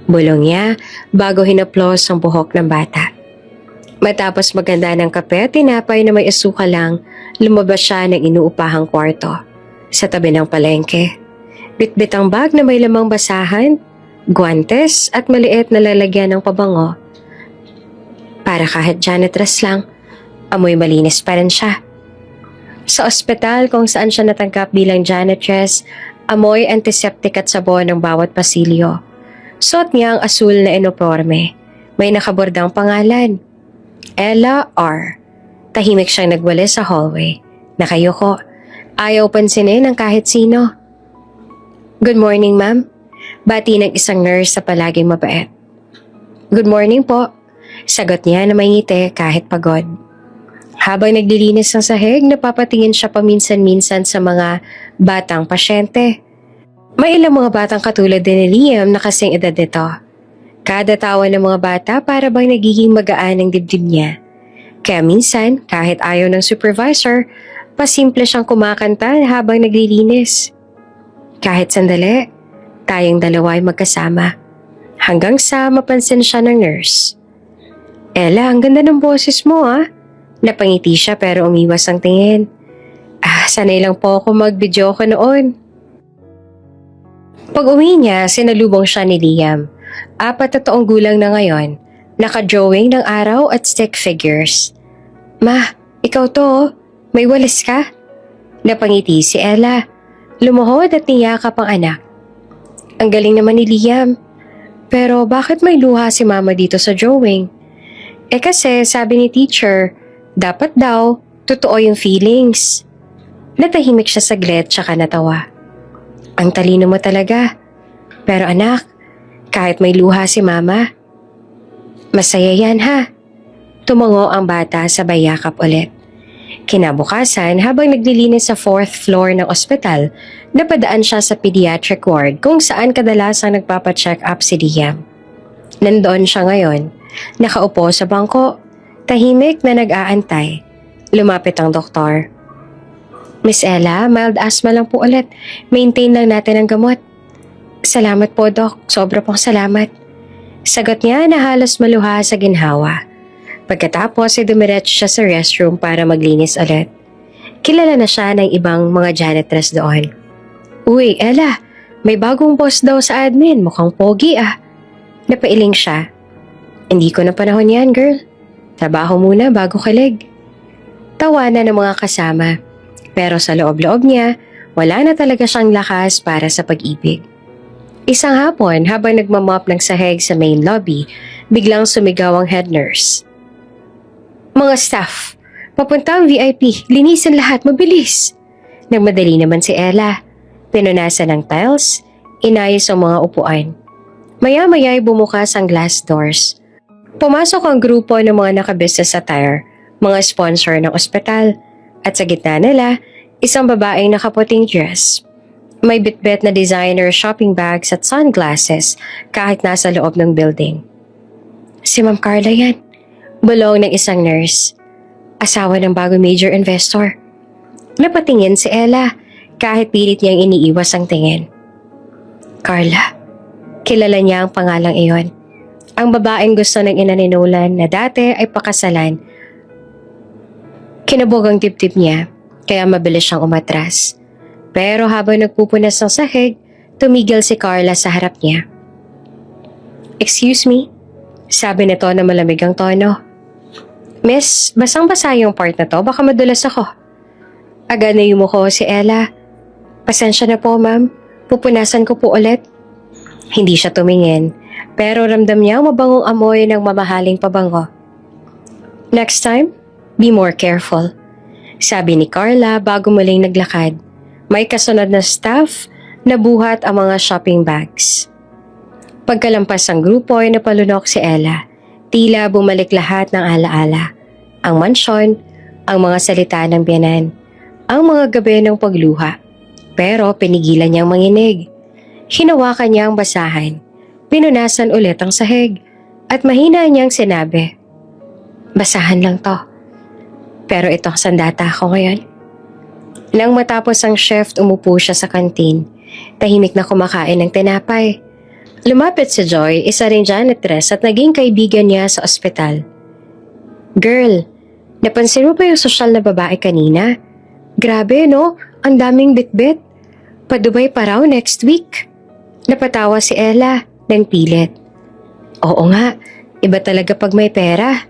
Speaker 1: Bulong niya bago hinaplos ang buhok ng bata. Matapos maganda ng kape at tinapay na may asuka lang, lumabas siya ng inuupahang kwarto. Sa tabi ng palengke, bitbit ang bag na may lamang basahan, guwantes at maliit na lalagyan ng pabango. Para kahit janitress lang, amoy malinis pa rin siya. Sa ospital kung saan siya natanggap bilang janitress, amoy antiseptic at sabon ng bawat pasilyo. Suot niya ang asul na uniforme. May nakabordang pangalan, Ella R. Tahimik siyang nagwalis sa hallway. Nakayuko. Ayaw pansinin ng kahit sino. "Good morning, ma'am." Bati ng isang nurse sa palaging mabait. "Good morning po." Sagot niya na may ngiti kahit pagod. Habang naglilinis ng sahig, napapatingin siya paminsan-minsan sa mga batang pasyente. May ilang mga batang katulad din ni Liam na kasing edad nito. Kada tawa ng mga bata para bang nagiging magaan ang dibdib niya. Kaya minsan, kahit ayaw ng supervisor, pasimple siyang kumakanta habang naglilinis. Kahit sandali, tayong dalawa ay magkasama. Hanggang sa mapansin siya ng nurse. "Ella, ang ganda ng boses mo ah." Napangiti siya pero umiwas ang tingin. Sanay lang po ako mag-video ko noon." Pag uwi niya, sinalubong siya ni Liam. 4 na taong gulang na ngayon, naka-drawing ng araw at stick figures. "Ma, ikaw to oh. May walis ka?" Napangiti si Ella. Lumuhod at niyakap ang anak. "Ang galing naman ni Liam. Pero bakit may luha si mama dito sa drawing?" Kasi sabi ni teacher, dapat daw, totoo yung feelings." Natahimik siya saglit tsaka natawa. "Ang talino mo talaga. Pero anak, kahit may luha si mama, masaya yan ha." Tumango ang bata sabay yakap ulit. Kinabukasan, habang naglilinis sa 4th floor ng ospital, napadaan siya sa pediatric ward kung saan kadalasang nagpapacheck up si Liam. Nandoon siya ngayon, nakaupo sa bangko, tahimik na nag-aantay. Lumapit ang doktor. "Miss Ella, mild asthma lang po ulit. Maintain lang natin ang gamot." "Salamat po, Doc. Sobra pong salamat." Sagot niya na halos maluha sa ginhawa. Pagkatapos ay dumiretso siya sa restroom para maglinis ulit. Kilala na siya ng ibang mga janitress doon. "Uy, Ella, may bagong boss daw sa admin. Mukhang pogi ah." Napailing siya. "Hindi ko na panahon yan, girl. Trabaho muna bago kilig." Tawanan ng mga kasama. Pero sa loob-loob niya, wala na talaga siyang lakas para sa pag-ibig. Isang hapon, habang nagmamop ng sahig sa main lobby, biglang sumigaw ang head nurse. "Mga staff, papunta ang VIP. Linisan lahat, mabilis." Nagmadali naman si Ella. Pinunasan ng tiles, inayos ang mga upuan. Maya-maya ay bumukas ang glass doors. Pumasok ang grupo ng mga naka-business attire, mga sponsor ng ospital, at sa gitna nila, isang babaeng nakaputing dress. May bitbit na designer shopping bags at sunglasses kahit nasa loob ng building. "Si Ma'am Carla yan," bulong ng isang nurse. Asawa ng bagong major investor. Napatingin si Ella kahit pilit niyang iniiwas ang tingin. "Carla, Kilala niya ang pangalang iyon. Ang babaeng gusto ng ina ni Nolan na dati ay pakasalan. Kinabog ang dibdib niya, kaya mabilis siyang umatras. Pero habang nagpupunas ng sahig, tumigil si Carla sa harap niya. "Excuse me?" sabi nito na malamig ang tono. "Miss, basang-basa yung part na to, baka madulas ako." Agad na yumuko si Ella. "Pasensya na po, ma'am. Pupunasan ko po ulit." Hindi siya tumingin, pero ramdam niya ang mabangong amoy ng mamahaling pabango. "Next time, be more careful," sabi ni Carla bago muling naglakad. May kasunod na staff na buhat ang mga shopping bags. Pagkalampas ng grupo ay napalunok si Ella. Tila bumalik lahat ng alaala. Ang mansyon, ang mga salita ng biyanan, ang mga gabi ng pagluha. Pero pinigilan niyang manginig. Hinawakan niya ang basahan, pinunasan ulit ang sahig, at mahina niyang sinabi, "Basahan lang to. Pero itong sandata ko ngayon." Nang matapos ang shift, umupo siya sa kantin. Tahimik na kumakain ng tinapay. Lumapit si Joy, isa ring janitress at naging kaibigan niya sa ospital. "Girl, napansin mo ba yung sosyal na babae kanina? Grabe no, ang daming bitbit. Pa-Dubai pa raw next week." Napatawa si Ella ng pilit. "Oo nga, iba talaga pag may pera."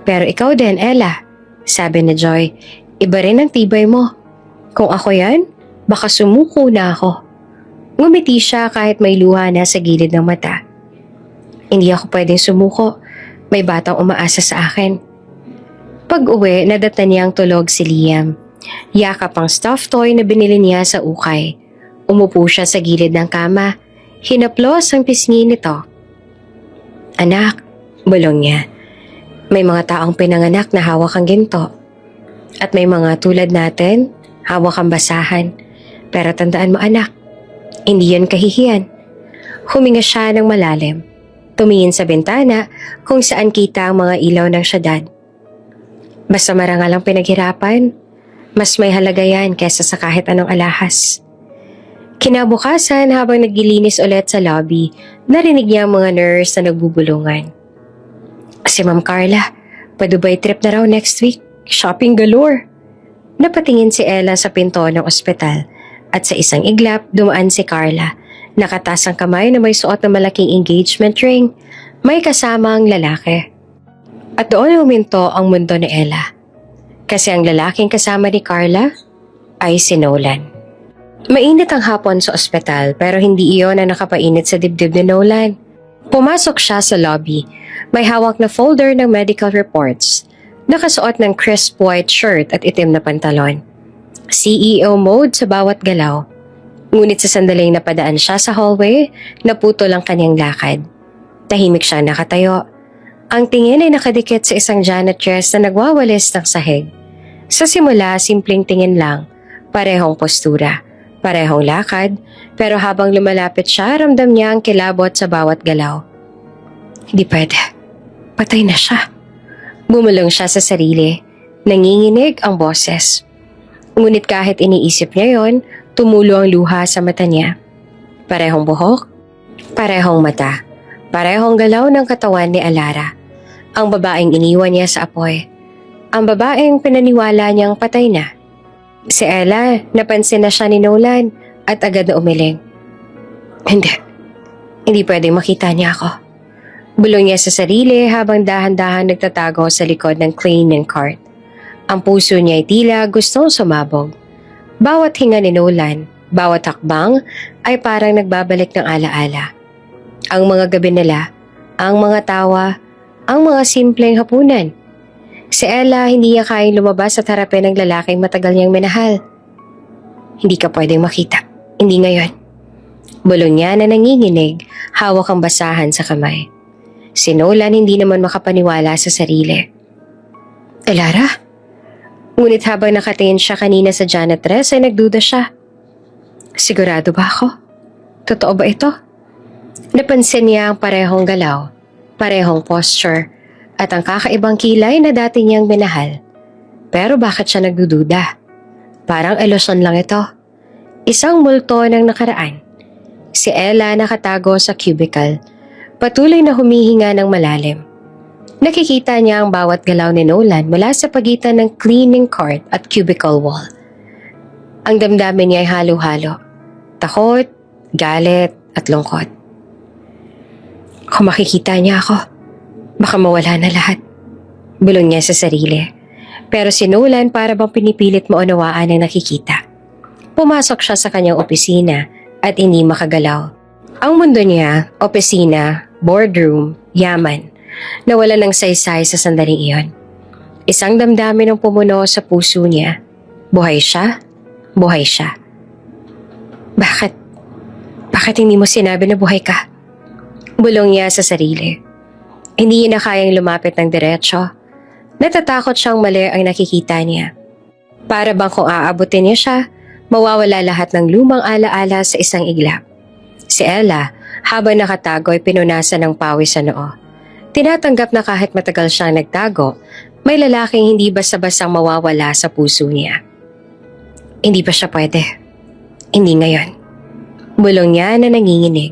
Speaker 1: "Pero ikaw din, Ella," sabi ni Joy. "Iba rin ang tibay mo. Kung ako yan, baka sumuko na ako." Ngumiti siya kahit may luha na sa gilid ng mata. "Hindi ako pwedeng sumuko. May batang umaasa sa akin." Pag-uwi, nadatan niyang tulog si Liam. Yakap ang stuffed toy na binili niya sa ukay. Umupo siya sa gilid ng kama. Hinaplos ang pisngi nito. "Anak," bulong niya. "May mga taong pinanganak na hawak ang ginto. At may mga tulad natin, hawak ang basahan. Pero tandaan mo anak, hindi yan kahihiyan." Huminga siya ng malalim. Tumingin sa bintana kung saan kita ang mga ilaw ng syudad. Basta marangal ang pinaghirapan, mas may halaga yan kesa sa kahit anong alahas. Kinabukasan habang naglilinis ulit sa lobby, narinig niya ang mga nurse na nagbubulungan. "Si Ma'am Carla, pa-Dubai trip na raw next week. Shopping galore." Napatingin si Ella sa pinto ng ospital at sa isang iglap dumaan si Carla. Nakataas ang kamay na may suot na malaking engagement ring. May kasamang lalaki. At doon huminto ang mundo ni Ella. Kasi ang lalaking kasama ni Carla ay si Nolan. Mainit ang hapon sa ospital pero hindi iyon ang nakapainit sa dibdib ni Nolan. Pumasok siya sa lobby. May hawak na folder ng medical reports. Nakasuot ng crisp white shirt at itim na pantalon. CEO mode sa bawat galaw. Ngunit sa sandaling napadaan siya sa hallway, naputol ang kanyang lakad. Tahimik siya nakatayo. Ang tingin ay nakadikit sa isang janitress na nagwawalis ng sahig. Sa simula, simpleng tingin lang. Parehong postura. Parehong lakad, pero habang lumalapit siya, ramdam niya ang kilabot sa bawat galaw. Hindi pwede. Patay na siya. Bumulong siya sa sarili. Nanginginig ang boses. Ngunit kahit iniisip niya yon, tumulo ang luha sa mata niya. Parehong buhok, parehong mata, parehong galaw ng katawan ni Alara. Ang babaeng iniwan niya sa apoy. Ang babaeng pinaniwala niyang patay na. Si Ella, napansin na siya ni Nolan at agad na umiling. Hindi pwedeng makita niya ako. Bulong niya sa sarili habang dahan-dahan nagtatago sa likod ng cleaning cart. Ang puso niya ay tila gustong sumabog. Bawat hinga ni Nolan, bawat hakbang ay parang nagbabalik ng alaala. Ang mga gabi nila, ang mga tawa, ang mga simpleng hapunan. Si Ella hindi niya kayang lumabas at harapin ng lalaking matagal niyang minahal. Hindi ka pwedeng makita. Hindi ngayon. Bulong niya na nanginginig, hawak ang basahan sa kamay. Si Nolan hindi naman makapaniwala sa sarili. Alara? Ngunit habang nakatingin siya kanina sa janitress ay nagduda siya. Sigurado ba ako? Totoo ba ito? Napansin niya ang parehong galaw, parehong posture, at ang kakaibang kilay na dati niyang minahal. Pero bakit siya nagdududa? Parang ilusyon lang ito. Isang multo ng nakaraan. Si Ella nakatago sa cubicle, patuloy na humihinga ng malalim. Nakikita niya ang bawat galaw ni Nolan mula sa pagitan ng cleaning cart at cubicle wall. Ang damdamin niya ay halo-halo, takot, galit at lungkot. Kung makikita niya ako, baka mawala na lahat. Bulong niya sa sarili. Pero si Nolan para bang pinipilit maunawaan ang nakikita. Pumasok siya sa kanyang opisina at hindi makagalaw. Ang mundo niya, opisina, boardroom, yaman, nawala ng saysay sa sandaling iyon. Isang damdamin ang pumuno sa puso niya. Buhay siya, buhay siya. Bakit? Bakit hindi mo sinabi na buhay ka? Bulong niya sa sarili. Hindi niya na kayang lumapit ng diretsyo. Natatakot siyang mali ang nakikita niya. Para bang kung aabutin niya siya, mawawala lahat ng lumang alaala sa isang iglap. Si Ella, habang nakatago ay pinunasan ng pawis sa noo. Tinatanggap na kahit matagal siyang nagtago, may lalaking hindi basta-bastang mawawala sa puso niya. Hindi pa siya pwede. Hindi ngayon. Bulong niya na nanginginig.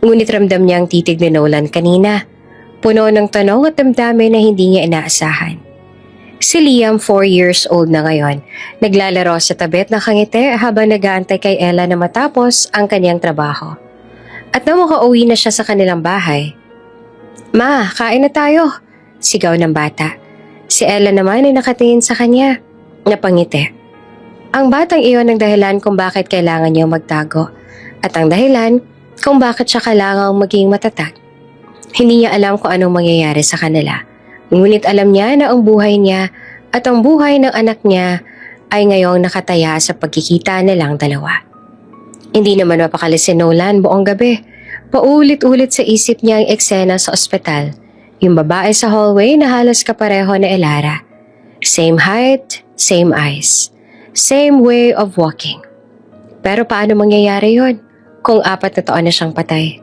Speaker 1: Ngunit ramdam niya ang titig ni Nolan kanina. Puno ng tanong at damdamin na hindi niya inaasahan. Si Liam, 4 years old na ngayon, naglalaro sa tabi at nakangiti habang nag-aantay kay Ella na matapos ang kanyang trabaho. At nang makauwi na siya sa kanilang bahay, "Ma, kain na tayo!" Sigaw ng bata. Si Ella naman ay nakatingin sa kanya, napangiti. Ang batang iyon ang dahilan kung bakit kailangan niya magtago at ang dahilan kung bakit siya kailangang maging matatag. Hindi niya alam kung anong mangyayari sa kanila. Ngunit alam niya na ang buhay niya at ang buhay ng anak niya ay ngayong nakataya sa pagkikita nilang dalawa. Hindi naman mapakali si Nolan buong gabi. Paulit-ulit sa isip niya ang eksena sa ospital. Yung babae sa hallway na halos kapareho na Elara. Same height, same eyes. Same way of walking. Pero paano mangyayari yon kung 4 na taon na siyang patay?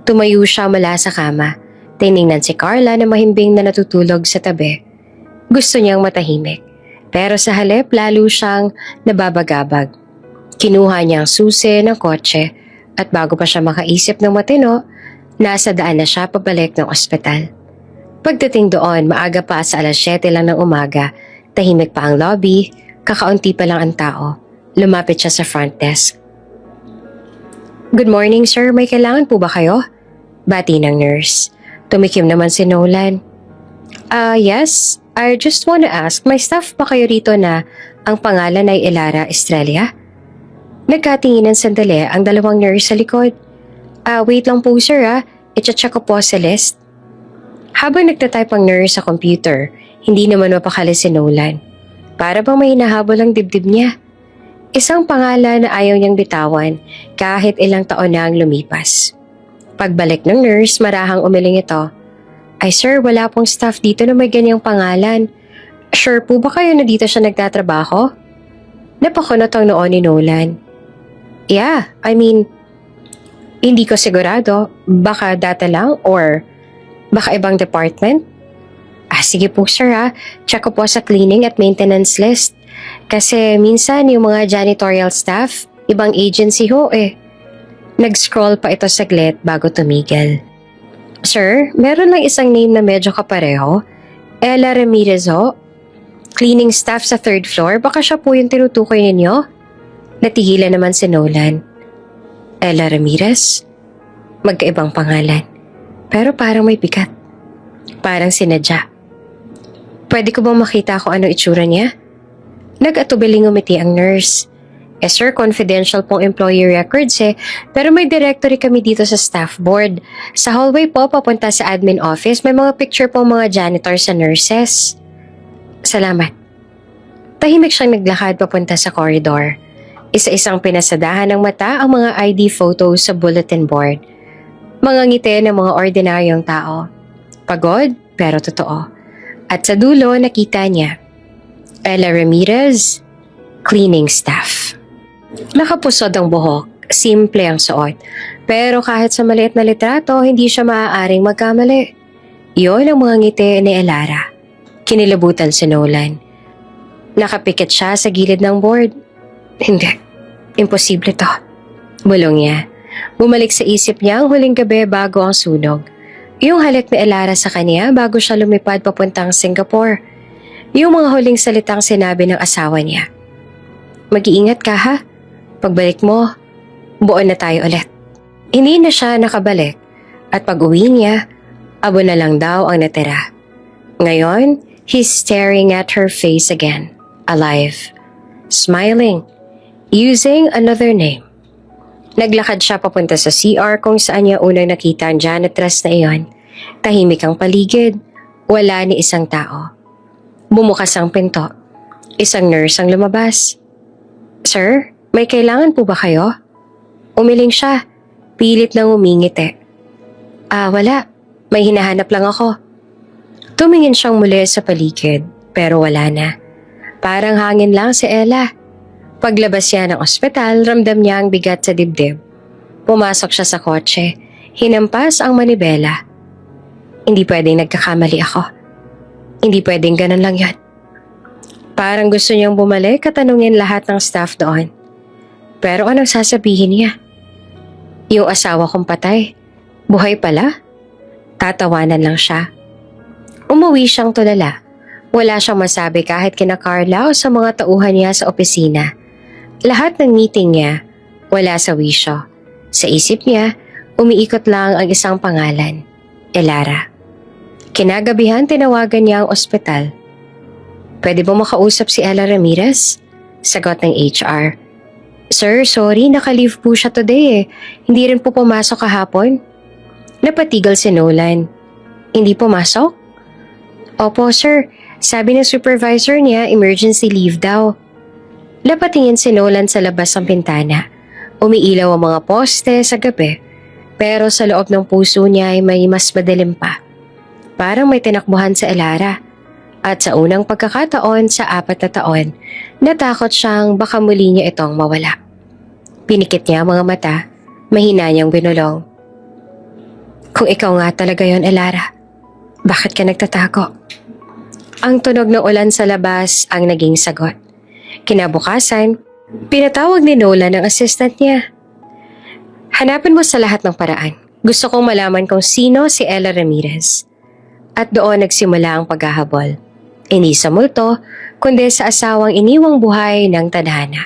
Speaker 1: Tumayo siya mula sa kama. Tiningnan si Carla na mahimbing na natutulog sa tabi. Gusto niyang matahimik. Pero sa halip lalo siyang nababagabag. Kinuha niya ang susi ng kotse at bago pa siya makaisip ng matino, nasa daan na siya pabalik ng ospital. Pagdating doon, maaga pa sa 7:00 lang ng umaga, tahimik pa ang lobby, kakaunti pa lang ang tao. Lumapit siya sa front desk. "Good morning, sir. May kailangan po ba kayo?" Bati ng nurse. Tumikim naman si Nolan. Yes. I just wanna ask, may staff pa kayo rito na ang pangalan ay Elara Estrella?" Nagkatinginan sandali ang dalawang nurse sa likod. Wait lang po sir I-check ko po sa list." Habang nagtatype ang nurse sa computer, hindi naman mapakali si Nolan. Para bang may hinahabol ang dibdib niya. Isang pangalan na ayaw niyang bitawan kahit ilang taon na ang lumipas. Pagbalik ng nurse, marahang umiling ito. "Ay sir, wala pong staff dito na may ganyang pangalan. Sure po ba kayo na dito siya nagtatrabaho?" Napakunot ang noo ni Nolan. "Yeah, hindi ko sigurado. Baka data lang or baka ibang department?" Sige po sir Check ko po sa cleaning at maintenance list. Kasi minsan yung mga janitorial staff, ibang agency ho Nag-scroll pa ito saglit bago tumigil. "Sir, meron lang isang name na medyo kapareho. Ella Ramirez ho. Cleaning staff sa 3rd floor. Baka siya po yung tinutukoy ninyo?" Natigilan naman si Nolan. Ella Ramirez? Magkaibang pangalan. Pero parang may bigat. Parang sinadya. "Pwede ko bang makita kung ano itsura niya?" Nag-atubiling umiti ang nurse. Sir, confidential pong employee records pero may directory kami dito sa staff board. Sa hallway po, papunta sa admin office, may mga picture po mga janitors sa nurses." "Salamat." Tahimik siyang naglakad papunta sa corridor. Isa-isang pinasadahan ng mata ang mga ID photos sa bulletin board. Mga ngiti ng mga ordinaryong tao. Pagod, pero totoo. At sa dulo, nakita niya. Ella Ramirez, cleaning staff. Nakapusod ang buhok, simple ang suot. Pero kahit sa maliit na litrato, hindi siya maaaring magkamali. Iyon ang mga ngiti ni Elara. Kinilabutan si Nolan. Nakapikit siya sa gilid ng board. "Hindi, imposible to." Bulong niya. Bumalik sa isip niya ang huling gabi bago ang sunog. Yung halik ni Elara sa kanya bago siya lumipad papuntang Singapore. Yung mga huling salitang sinabi ng asawa niya. Mag-iingat ka ha. Pagbalik mo, buo na tayo ulit. Hindi na siya nakabalik at pag-uwi niya, abo na lang daw ang natira. Ngayon, he's staring at her face again, alive, smiling, using another name. Naglakad siya papunta sa CR kung saan niya unang nakita ang janitress na iyon. Tahimik ang paligid, wala ni isang tao. Bumukas ang pinto. Isang nurse ang lumabas. Sir, may kailangan po ba kayo? Umiling siya, pilit nang umingiti. Wala. May hinahanap lang ako. Tumingin siyang muli sa paligid, pero wala na. Parang hangin lang si Ella. Paglabas niya ng ospital, ramdam niya ang bigat sa dibdib. Pumasok siya sa kotse, hinampas ang manibela. Hindi pwedeng nagkakamali ako. Hindi pwedeng ganun lang yan. Parang gusto niyang bumalik at tanungin lahat ng staff doon. Pero anong sasabihin niya? Yung asawa kong patay, buhay pala? Tatawanan lang siya. Umuwi siyang tulala. Wala siyang masabi kahit kina Carla o sa mga tauhan niya sa opisina. Lahat ng meeting niya, wala sa wisyo. Sa isip niya, umiikot lang ang isang pangalan, Elara. Kinagabihan tinawagan niya ang ospital. Pwede ba makausap si Ella Ramirez? Sagot ng HR. Sir, sorry, naka-leave po siya today eh. Hindi rin po pumasok kahapon. Napatigil si Nolan. Hindi pumasok? Opo sir, sabi ng supervisor niya emergency leave daw. Napatingin si Nolan sa labas ng pintana. Umiilaw ang mga poste sa gabi, pero sa loob ng puso niya ay may mas madilim pa. Parang may tinakbuhan sa Elara. At sa unang pagkakataon sa 4 na taon, natakot siyang baka muli niya itong mawala. Pinikit niya ang mga mata, mahina niyang binulong. Kung ikaw nga talaga yon, Elara, bakit ka nagtatago? Ang tunog ng ulan sa labas ang naging sagot. Kinabukasan, pinatawag ni Nola ng assistant niya. Hanapin mo sa lahat ng paraan. Gusto kong malaman kung sino si Ella Ramirez. At doon nagsimula ang paghahabol. Hindi sa multo, kundi sa asawang iniwang buhay ng tadhana.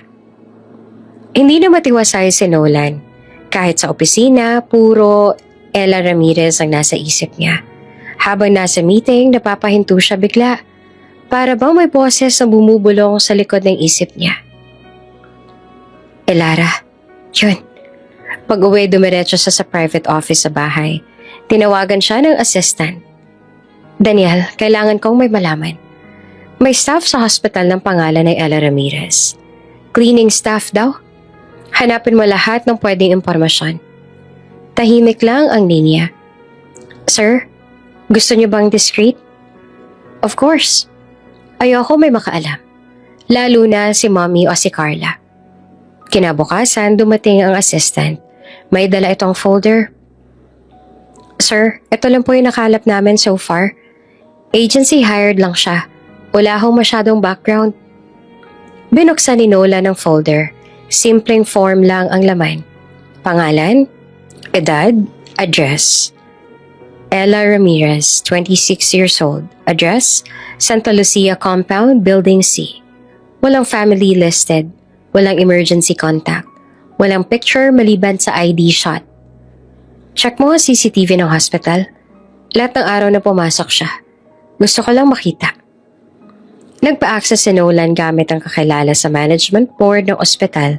Speaker 1: Hindi na matiwasay si Nolan. Kahit sa opisina, puro Ella Ramirez ang nasa isip niya. Habang nasa meeting, napapahinto siya bigla. Para bang may boses na bumubulong sa likod ng isip niya. Elara, yun. Pag-uwi, dumiretso siya sa private office sa bahay. Tinawagan siya ng assistant. Daniel, kailangan kong may malaman. May staff sa hospital ng pangalan ay Ella Ramirez. Cleaning staff daw. Hanapin mo lahat ng pwedeng impormasyon. Tahimik lang ang linya. Sir, gusto niyo bang discreet? Of course. Ayoko may makaalam. Lalo na si Mommy o si Carla. Kinabukasan, dumating ang assistant. May dala itong folder. Sir, ito lang po yung nakalap namin so far. Agency hired lang siya. Wala akong masyadong background. Binuksan ni Nola ng folder. Simpleng form lang ang laman. Pangalan, edad, address. Ella Ramirez, 26 years old. Address, Santa Lucia Compound, Building C. Walang family listed. Walang emergency contact. Walang picture maliban sa ID shot. Check mo ang CCTV ng hospital. Lahat ng araw na pumasok siya. Gusto ko lang makita. Nagpa-access si Nolan gamit ang kakilala sa management board ng ospital.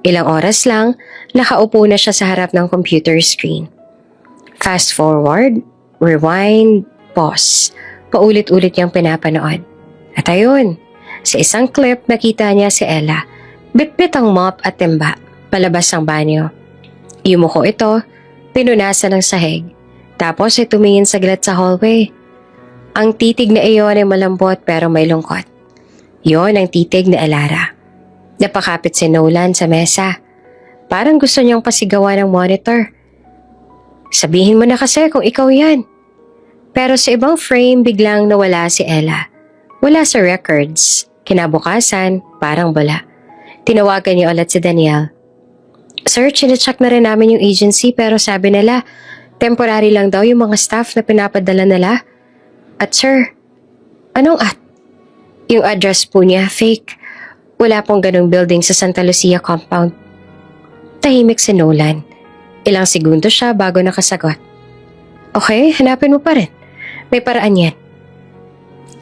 Speaker 1: Ilang oras lang, nakaupo na siya sa harap ng computer screen. Fast forward, rewind, pause. Paulit-ulit niyang pinapanood. At ayun, sa isang clip nakita niya si Ella. Bitbit ang mop at timba, palabas ng banyo. Yumuko ito, pinunasan ng sahig. Tapos ay tumingin saglit sa hallway. Ang titig na iyon ay malambot pero may lungkot. Yon ang titig ni Elara. Napakapit si Nolan sa mesa. Parang gusto niyang pasigawan ng monitor. Sabihin mo na kasi kung ikaw yan. Pero sa ibang frame biglang nawala si Ella. Wala sa records. Kinabukasan, parang wala. Tinawagan niya ulit si Daniel. Sir, chinecheck na rin namin yung agency pero sabi nila, temporary lang daw yung mga staff na pinapadala nila. At sir, anong at? Yung address po niya, fake. Wala pong ganung building sa Santa Lucia compound. Tahimik si Nolan. Ilang segundo siya bago nakasagot. Okay, hanapin mo pa rin. May paraan yan.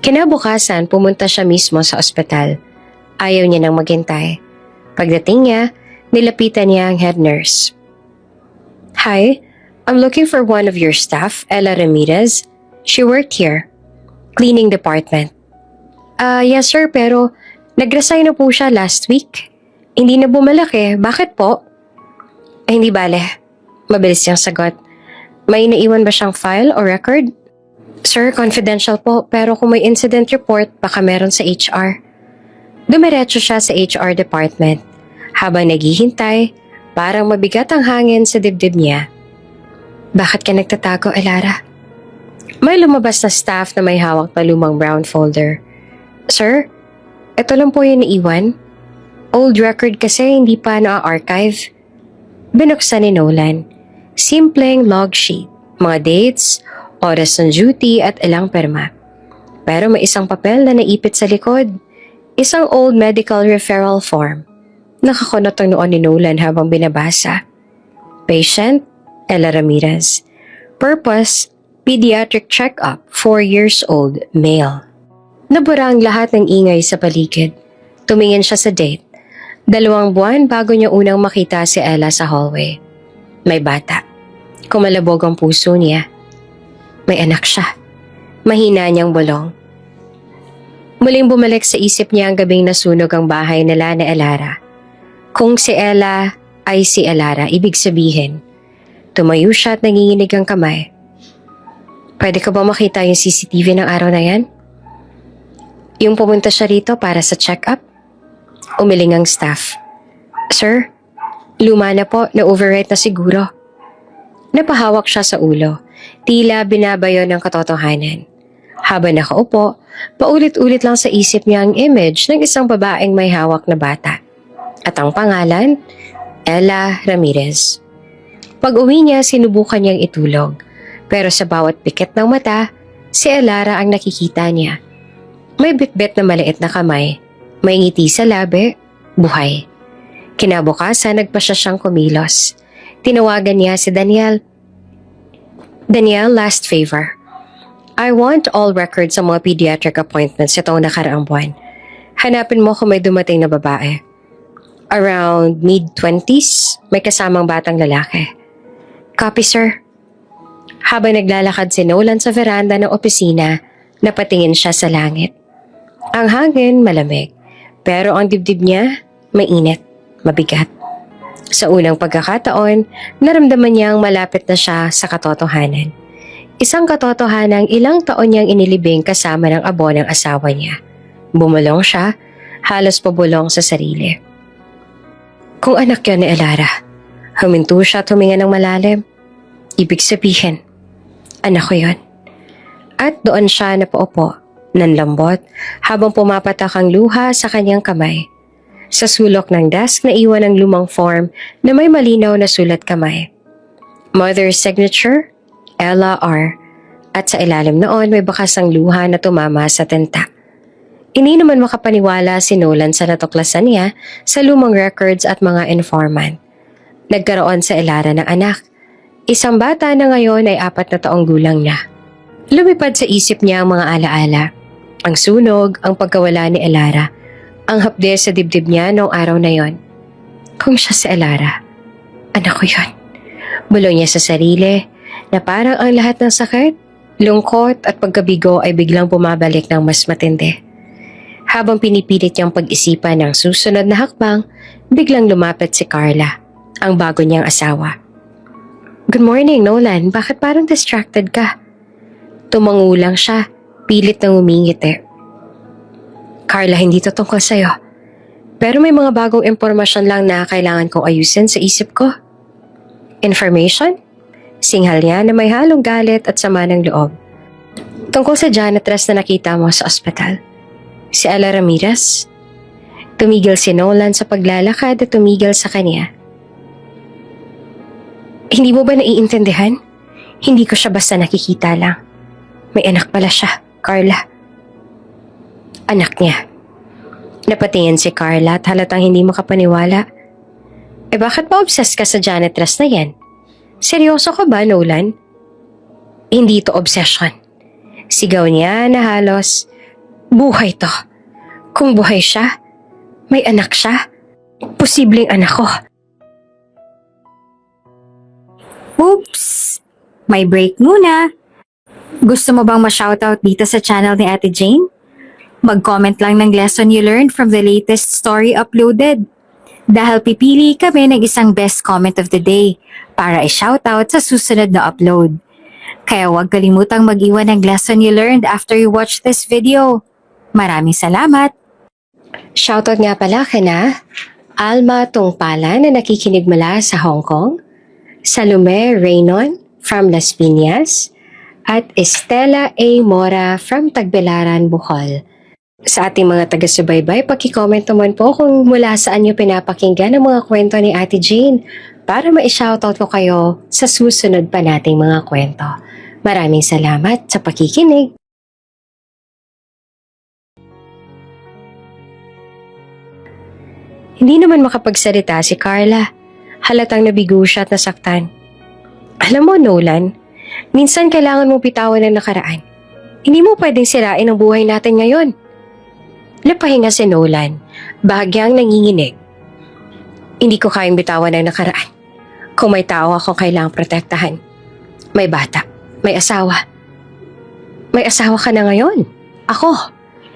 Speaker 1: Kinabukasan, pumunta siya mismo sa ospital. Ayaw niya nang maghintay. Pagdating niya, nilapitan niya ang head nurse. Hi, I'm looking for one of your staff, Ella Ramirez. She worked here. Cleaning department. Yes sir, pero nag-resign na po siya last week. Hindi na bumalik eh. Bakit po? Ay, hindi bale. Mabilis niyang sagot. May naiwan ba siyang file o record? Sir, confidential po, pero kung may incident report, baka meron sa HR. Dumiretso siya sa HR department. Habang naghihintay, parang mabigat ang hangin sa dibdib niya. Bakit ka nagtatago, Elara? May lumabas na staff na may hawak na lumang brown folder. Sir, ito lang po yung naiwan. Old record kasi hindi pa na-archive. Binuksan ni Nolan. Simpleng log sheet, mga dates, oras ng duty at ilang perma. Pero may isang papel na naipit sa likod. Isang old medical referral form. Nakakunot ang noon ni Nolan habang binabasa. Patient, Ella Ramirez. Purpose, pediatric check-up, 4 years old, male. Nabura ang lahat ng ingay sa paligid. Tumingin siya sa date. 2 buwan bago niya unang makita si Ella sa hallway. May bata. Kumalabog ang puso niya. May anak siya. Mahina niyang bulong. Muling bumalik sa isip niya ang gabing nasunog ang bahay nila ni Elara. Kung si Ella ay si Elara, ibig sabihin, tumayo siya at nanginginig ang kamay. Pwede ka ba makita yung CCTV ng araw na yan? Yung pumunta siya rito para sa check-up? Umiling ang staff. Sir, luma na po, na-overwrite na siguro. Napahawak siya sa ulo. Tila binabayo ng katotohanan. Habang nakaupo, paulit-ulit lang sa isip niya ang image ng isang babaeng may hawak na bata. At ang pangalan, Ella Ramirez. Pag-uwi niya, sinubukan niyang itulog. Pero sa bawat pikit ng mata, si Elara ang nakikita niya. May bitbit na maliit na kamay, may ngiti sa labi, buhay. Kinabukasan, nagpa siyang kumilos. Tinawagan niya si Daniel. Daniel, last favor. I want all records sa mga pediatric appointments itong nakaraang buwan. Hanapin mo kung may dumating na babae. Around mid-20s, may kasamang batang lalaki. Copy, sir. Habang naglalakad si Nolan sa veranda ng opisina, napatingin siya sa langit. Ang hangin malamig, pero ang dibdib niya mainit, mabigat. Sa unang pagkakataon, naramdaman niyang malapit na siya sa katotohanan. Isang katotohanang ilang taon niyang inilibing kasama ng abo ng asawa niya. Bumulong siya, halos pabulong sa sarili. Kung anak yun ni Elara, huminto siya at huminga ng malalim. Ibig sabihin, anak ko yun. At doon siya napaupo, nanlambot, habang pumapatak ang luha sa kanyang kamay. Sa sulok ng desk na iwan ang lumang form na may malinaw na sulat kamay. Mother's signature, Ella R. At sa ilalim noon may bakas ang luha na tumama sa tenta. Hindi naman makapaniwala si Nolan sa natuklasan niya sa lumang records at mga informant. Nagkaroon sa Elara ng anak. Isang bata na ngayon ay 4 na taong gulang na. Lumipad sa isip niya ang mga alaala. Ang sunog, ang pagkawala ni Elara. Ang hapdes sa dibdib niya noong araw na yon. Kung siya si Elara, anak ko yun. Bulong niya sa sarili na parang ang lahat ng sakit, lungkot at pagkabigo ay biglang bumabalik ng mas matindi. Habang pinipilit niyang pag-isipan ng susunod na hakbang, biglang lumapit si Carla, ang bago niyang asawa. Good morning, Nolan. Bakit parang distracted ka? Tumangulang siya, pilit na ngumingiti. Carla, hindi to tungkol sa'yo. Pero may mga bagong impormasyon lang na kailangan kong ayusin sa isip ko. Information? Singhal niya na may halong galit at sama ng loob. Tungkol sa janitress na nakita mo sa ospital. Si Ella Ramirez? Tumigil si Nolan sa paglalakad at tumigil sa kanya. Hindi mo ba naiintindihan? Hindi ko siya basta nakikita lang. May anak pala siya, Carla. Anak niya. Napatingin si Carla at halatang hindi makapaniwala. Bakit ba obsessed ka sa janitress na yan? Seryoso ka ba, Nolan? Hindi ito obsession. Sigaw niya na halos, buhay to. Kung buhay siya, may anak siya. Posibleng anak ko.
Speaker 2: Oops! May break muna. Gusto mo bang ma-shoutout dito sa channel ni Ate Jane? Mag-comment lang ng lesson you learned from the latest story uploaded. Dahil pipili kami ng isang best comment of the day para i-shoutout sa susunod na upload. Kaya huwag kalimutang mag-iwan ng lesson you learned after you watch this video. Maraming salamat!
Speaker 1: Shoutout nga pala kina Alma Tungpala na nakikinig mula sa Hong Kong, Salome Reynon from Las Piñas, at Estela A. Mora from Tagbilaran, Bohol. Sa ating mga taga-subaybay, paki-comment naman po kung mula saan nyo pinapakinggan ang mga kwento ni Ate Jane para ma-shoutout ko kayo sa susunod pa nating mga kwento. Maraming salamat sa pakikinig. Hindi naman makapagsalita si Carla. Halatang nabigo siya at nasaktan. Alam mo, Nolan, minsan kailangan mong bitawan ang nakaraan. Hindi mo pwedeng sirain ang buhay natin ngayon. Napahinga si Nolan, bahagyang nanginginig. Hindi ko kayang bitawan ang nakaraan. Kung may tao akong kailangang protektahan. May bata, may asawa. May asawa ka na ngayon. Ako.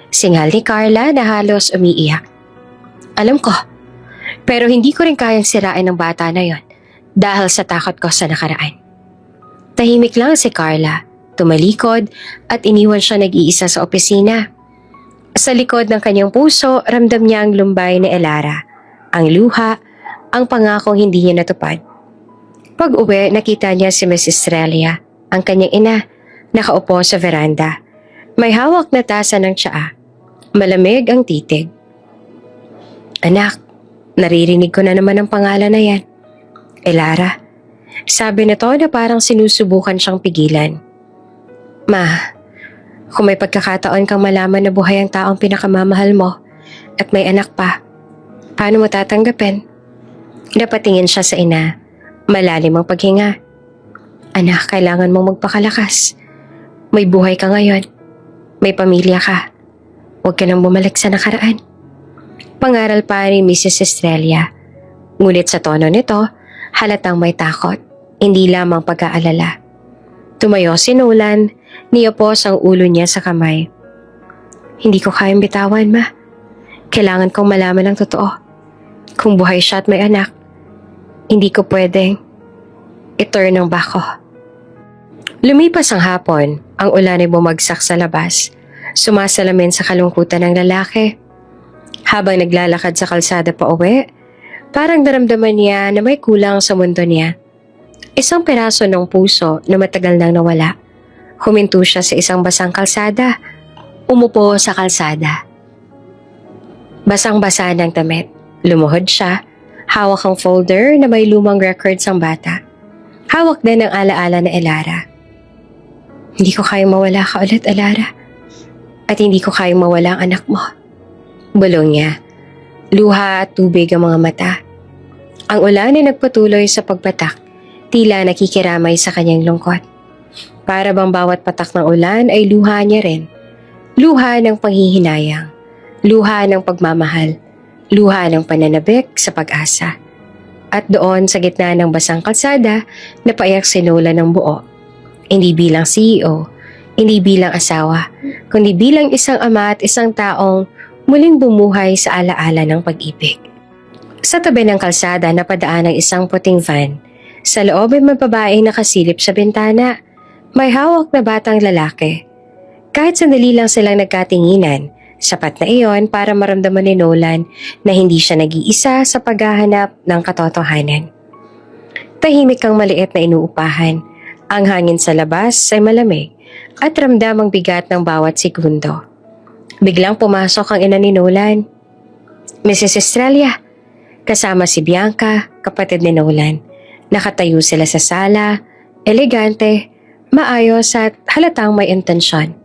Speaker 1: Singal ni Carla na halos umiiyak. Alam ko. Pero hindi ko rin kayang sirain ang bata na yon dahil sa takot ko sa nakaraan. Tahimik lang si Carla, tumalikod at iniwan siya nag-iisa sa opisina. Sa likod ng kanyang puso, ramdam niya ang lumbay ni Elara, ang luha, ang pangakong hindi niya natupad. Pag-uwi, nakita niya si Miss Estrella, ang kanyang ina, nakaupo sa veranda. May hawak na tasa ng tsaa. Malamig ang titig. Anak, naririnig ko na naman ang pangalan na yan. Elara. Sabi nito na parang sinusubukan siyang pigilan. Ma, kung may pagkakataon kang malaman na buhay ang taong pinakamamahal mo at may anak pa, paano mo tatanggapin? Napatingin siya sa ina. Malalim ang paghinga. Anak, kailangan mong magpakalakas. May buhay ka ngayon. May pamilya ka. Huwag ka nang bumalik sa nakaraan. Pangaral pa ni Mrs. Estrella. Ngunit sa tono nito, halatang may takot, hindi lamang pag-aalala. Tumayo si Nolan, niyapos ang ulo niya sa kamay. Hindi ko kayang bitawan, Ma. Kailangan kong malaman ang totoo. Kung buhay siya at may anak, hindi ko pwedeng i-turn ang bako. Lumipas ang hapon, ang ulan ay bumagsak sa labas. Sumasalamin sa kalungkutan ng lalaki. Habang naglalakad sa kalsada pa uwi, parang naramdaman niya na may kulang sa mundo niya. Isang piraso ng puso na matagal nang nawala. Huminto siya sa isang basang kalsada. Umupo sa kalsada. Basang-basa ng damit. Lumuhod siya. Hawak ang folder na may lumang records ang bata. Hawak din ang alaala na Elara. Hindi ko kayang mawala ka ulit, Elara. At hindi ko kayang mawala ang anak mo. Bulong niya. Luha at tubig ang mga mata. Ang ulan ay nagpatuloy sa pagpatak, tila nakikiramay sa kanyang lungkot. Para bang bawat patak ng ulan ay luha niya rin. Luha ng panghihinayang. Luha ng pagmamahal. Luha ng pananabik sa pag-asa. At doon sa gitna ng basang kalsada, napaiyak si Nola ng buo. Hindi bilang CEO, hindi bilang asawa, kundi bilang isang ama at isang taong muling bumuhay sa alaala ng pag-ibig. Sa tabi ng kalsada napadaan ang isang puting van. Sa loob ay may babaeng nakasilip sa bintana. May hawak na batang lalaki. Kahit sandali lang silang nagkatinginan, sapat na iyon para maramdaman ni Nolan na hindi siya nag-iisa sa paghahanap ng katotohanan. Tahimik ang maliit na inuupahan. Ang hangin sa labas ay malamig at ramdam ang bigat ng bawat segundo. Biglang pumasok ang ina ni Nolan. Mrs. Estrella, kasama si Bianca, kapatid ni Nolan, Nakatayo sila sa sala, elegante, maayos at halatang may intensyon.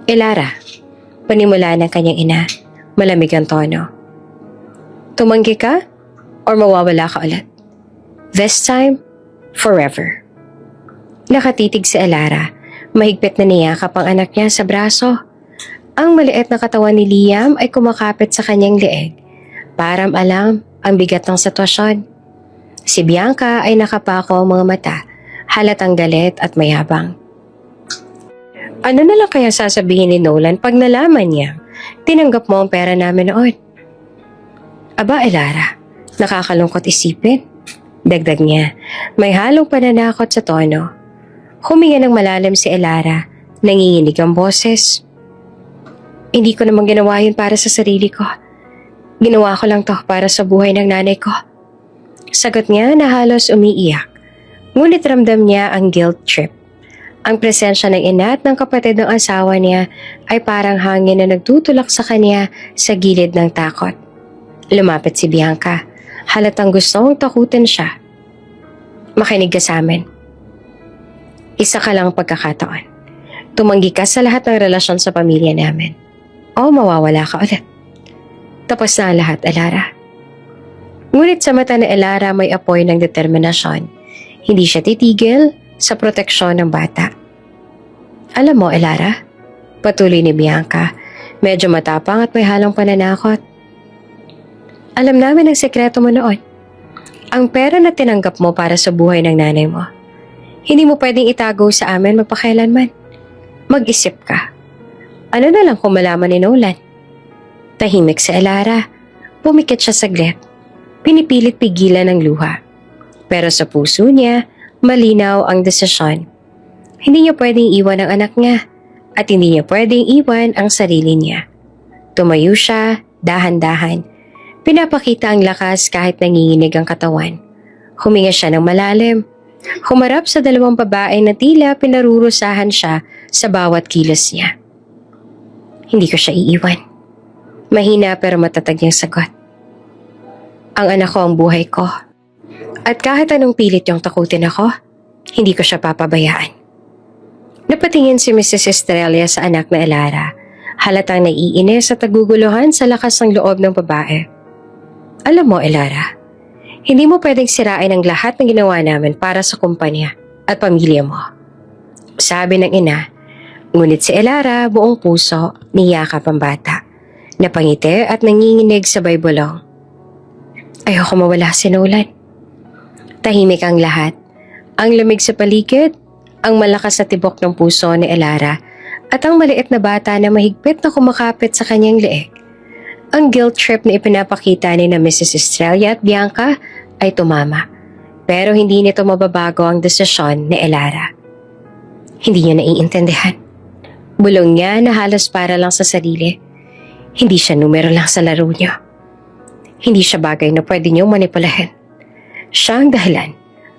Speaker 1: Elara, panimula ng kanyang ina, malamig ang tono. Tumanggi ka or mawawala ka ulit? This time, forever. Nakatitig si Elara, mahigpit na niyakap ang anak niya sa braso. Ang maliit na katawan ni Liam ay kumakapit sa kanyang leeg. Param alam ang bigat ng sitwasyon. Si Bianca ay nakapako ang mga mata, halatang galit at mayabang. Ano na lang kaya sasabihin ni Nolan pag nalaman niya tinanggap mo ang pera namin noon? Aba, Elara, nakakalungkot isipin. Dagdag niya, may halong pananakot sa tono. Huminga ng malalim si Elara, nanginginig ang boses. Hindi ko naman ginawa yun para sa sarili ko. Ginawa ko lang to para sa buhay ng nanay ko. Sagot niya na halos umiiyak. Ngunit ramdam niya ang guilt trip. Ang presensya ng ina at ng kapatid ng asawa niya ay parang hangin na nagtutulak sa kanya sa gilid ng takot. Lumapit si Bianca. Halatang gustong takutin siya. Makinig ka sa amin. Isa ka lang pagkakataon. Tumanggi ka sa lahat ng relasyon sa pamilya namin. O mawawala ka ulit. Tapos na ang lahat, Elara. Ngunit sa mata ni Elara may apoy ng determinasyon. Hindi siya titigil sa proteksyon ng bata. Alam mo, Elara, patuloy ni Bianca, medyo matapang at may halong pananakot. Alam namin ang sekreto mo noon. Ang pera na tinanggap mo para sa buhay ng nanay mo. Hindi mo pwedeng itago sa amin magpakailanman. Mag-isip ka. Ano na lang kung malaman ni Nolan? Tahimik si Elara. Pumikit siya saglit. Pinipilit pigilan ng luha. Pero sa puso niya, malinaw ang desisyon. Hindi niya pwedeng iwan ang anak niya at hindi niya pwedeng iwan ang sarili niya. Tumayo siya, dahan-dahan. Pinapakita ang lakas kahit nanginginig ang katawan. Huminga siya ng malalim. Humarap sa dalawang babae na tila pinarurusahan siya sa bawat kilos niya. Hindi ko siya iiwan. Mahina pero matatag niyang sagot. Ang anak ko ang buhay ko. At kahit anong pilit yung takutin ako, hindi ko siya papabayaan. Napatingin si Mrs. Estrella sa anak na Elara. Halatang naiinis at naguguluhan sa lakas ng loob ng babae. Alam mo, Elara, hindi mo pwedeng sirain ang lahat ng ginawa namin para sa kumpanya at pamilya mo. Sabi ng ina, ngunit si Elara buong puso niyakap ang bata. Napangiti at nanginginig sabay bulong. Ayoko mawala si Nolan. Tahimik ang lahat. Ang lamig sa paligid, ang malakas na tibok ng puso ni Elara at ang maliit na bata na mahigpit na kumakapit sa kanyang leeg. Ang guilt trip na ipinapakita ni na Mrs. Estrella at Bianca ay tumama. Pero hindi nito mababago ang desisyon ni Elara. Hindi niya naiintindihan. Bulong niya na halos para lang sa sarili. Hindi siya numero lang sa laro niya. Hindi siya bagay na pwede niyong manipulahin. Siya ang dahilan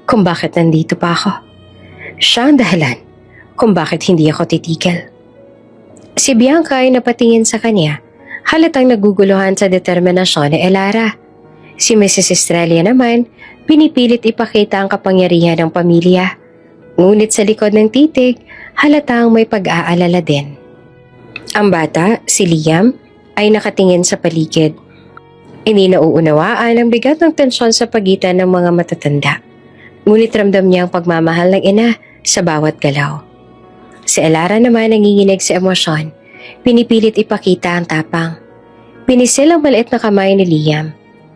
Speaker 1: kung bakit nandito pa ako. Siya ang dahilan kung bakit hindi ako titigil. Si Bianca ay napatingin sa kanya. Halatang naguguluhan sa determinasyon ni Elara. Si Mrs. Estrella naman, pinipilit ipakita ang kapangyarihan ng pamilya. Ngunit sa likod ng titig, halatang may pag-aalala din. Ang bata, si Liam, ay nakatingin sa paligid. Hindi nauunawaan ang bigat ng tensyon sa pagitan ng mga matatanda. Ngunit ramdam niya ang pagmamahal ng ina sa bawat galaw. Si Elara naman nanginginig sa emosyon. Pinipilit ipakita ang tapang. Pinisil ang maliit na kamay ni Liam.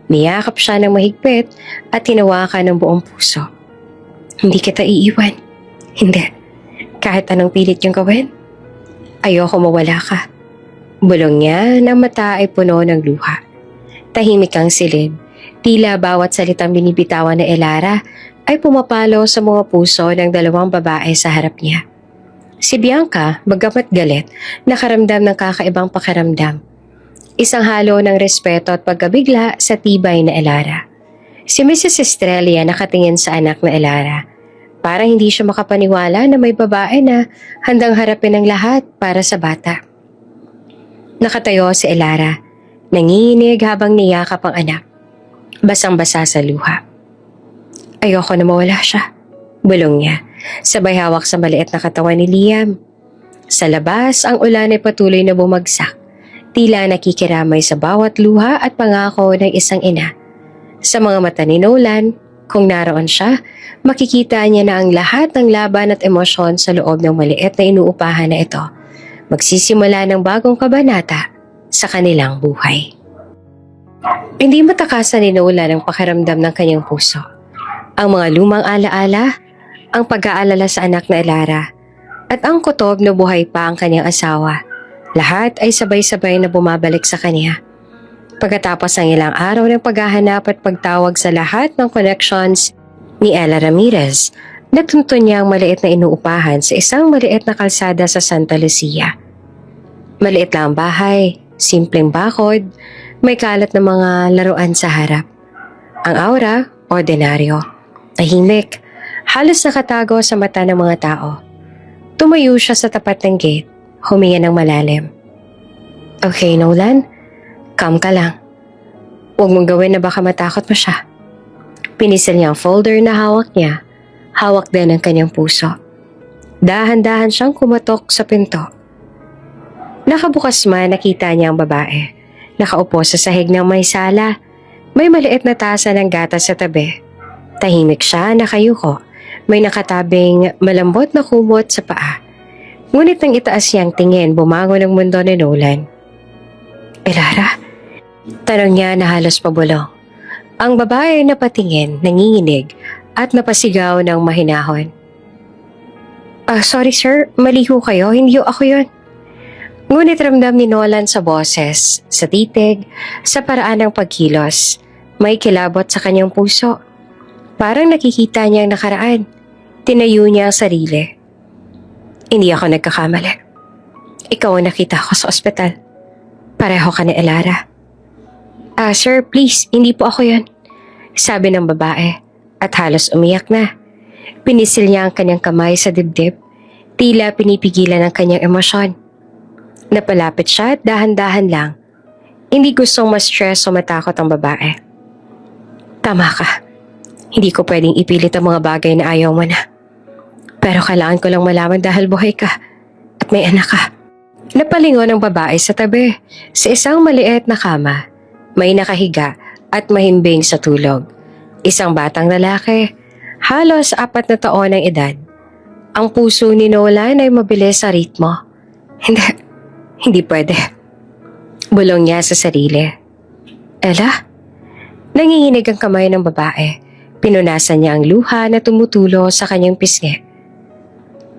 Speaker 1: Niyakap siya ng mahigpit at tinawakan ng buong puso. Hindi kita iiwan. Hindi. Kahit anong pilit yung gawin. Ayoko mawala ka. Bulong niya na mata ay puno ng luha. Tahimik ang silid. Tila bawat salitang binibitawan ni Elara ay pumapalo sa mga puso ng dalawang babae sa harap niya. Si Bianca, bagamat galit, nakaramdam ng kakaibang pakiramdam. Isang halo ng respeto at pagkabigla sa tibay na Elara. Si Mrs. Estrella nakatingin sa anak na Elara. Parang hindi siya makapaniwala na may babae na handang harapin ang lahat para sa bata. Nakatayo si Elara, nanginginig habang niyakap ang anak. Basang-basa sa luha. Ayoko na mawala siya. Bulong niya, sabay hawak sa maliit na katawan ni Liam. Sa labas, ang ulan ay patuloy na bumagsak. Tila nakikiramay sa bawat luha at pangako ng isang ina. Sa mga mata ni Nolan, kung naroon siya, makikita niya na ang lahat ng laban at emosyon sa loob ng maliit na inuupahan na ito. Magsisimula ng bagong kabanata sa kanilang buhay. Hindi matakasan ni Nolan ang pakiramdam ng kanyang puso. Ang mga lumang alaala, ang pag-aalala sa anak na Elara, at ang kutob na buhay pa ang kanyang asawa. Lahat ay sabay-sabay na bumabalik sa kanya. Pagkatapos ng ilang araw ng paghahanap at pagtawag sa lahat ng connections ni Ella Ramirez, natuntun niya ang maliit na inuupahan sa isang maliit na kalsada sa Santa Lucia. Maliit lang ang bahay, simpleng bakod, may kalat na mga laruan sa harap. Ang aura, ordinaryo, tahimik, halos nakatago sa mata ng mga tao. Tumayo siya sa tapat ng gate, huminga ng malalim. Okay, Nolan, calm ka lang. Huwag mong gawin na baka matakot mo siya. Pinisil niya ang folder na hawak niya. Hawak din ang kanyang puso. Dahan-dahan siyang kumatok sa pinto. Nakabukas man, nakita niya ang babae. Nakaupo sa sahig ng may sala. May maliit na tasa ng gatas sa tabi. Tahimik siya, nakayuko. May nakatabing malambot na kumot sa paa. Ngunit nang itaas niyang tingin, bumangon ang mundo ni Nolan. Elara? Tanong niya na halos pabulong. Ang babae ay napatingin, nanginginig, at napasigaw ng mahinahon. Sorry sir, mali ho kayo, hindi ho ako yun. Ngunit ramdam ni Nolan sa boses, sa titig, sa paraan ng pagkilos. May kilabot sa kanyang puso. Parang nakikita niya ang nakaraan. Tinayo niya ang sarili. Hindi ako nagkakamali. Ikaw ang nakita ko sa ospital. Pareho ka ni Elara. Sir, please, hindi po ako yun. Sabi ng babae at halos umiyak na. Pinisil niya ang kanyang kamay sa dibdib. Tila pinipigilan ang kanyang emosyon. Napalapit siya at dahan-dahan lang. Hindi gustong ma-stress o matakot ang babae. Tama ka. Hindi ko pwedeng ipilit ang mga bagay na ayaw mo na. Pero kailangan ko lang malaman dahil buhay ka at may anak ka. Napalingon ang babae sa tabi, sa isang maliit na kama. May nakahiga at mahimbing sa tulog. Isang batang lalaki, halos 4 na taon ang edad. Ang puso ni Nolan ay mabilis sa ritmo. Hindi pwede. Bulong niya sa sarili. Ella? Nanginginig ang kamay ng babae. Pinunasan niya ang luha na tumutulo sa kanyang pisngi.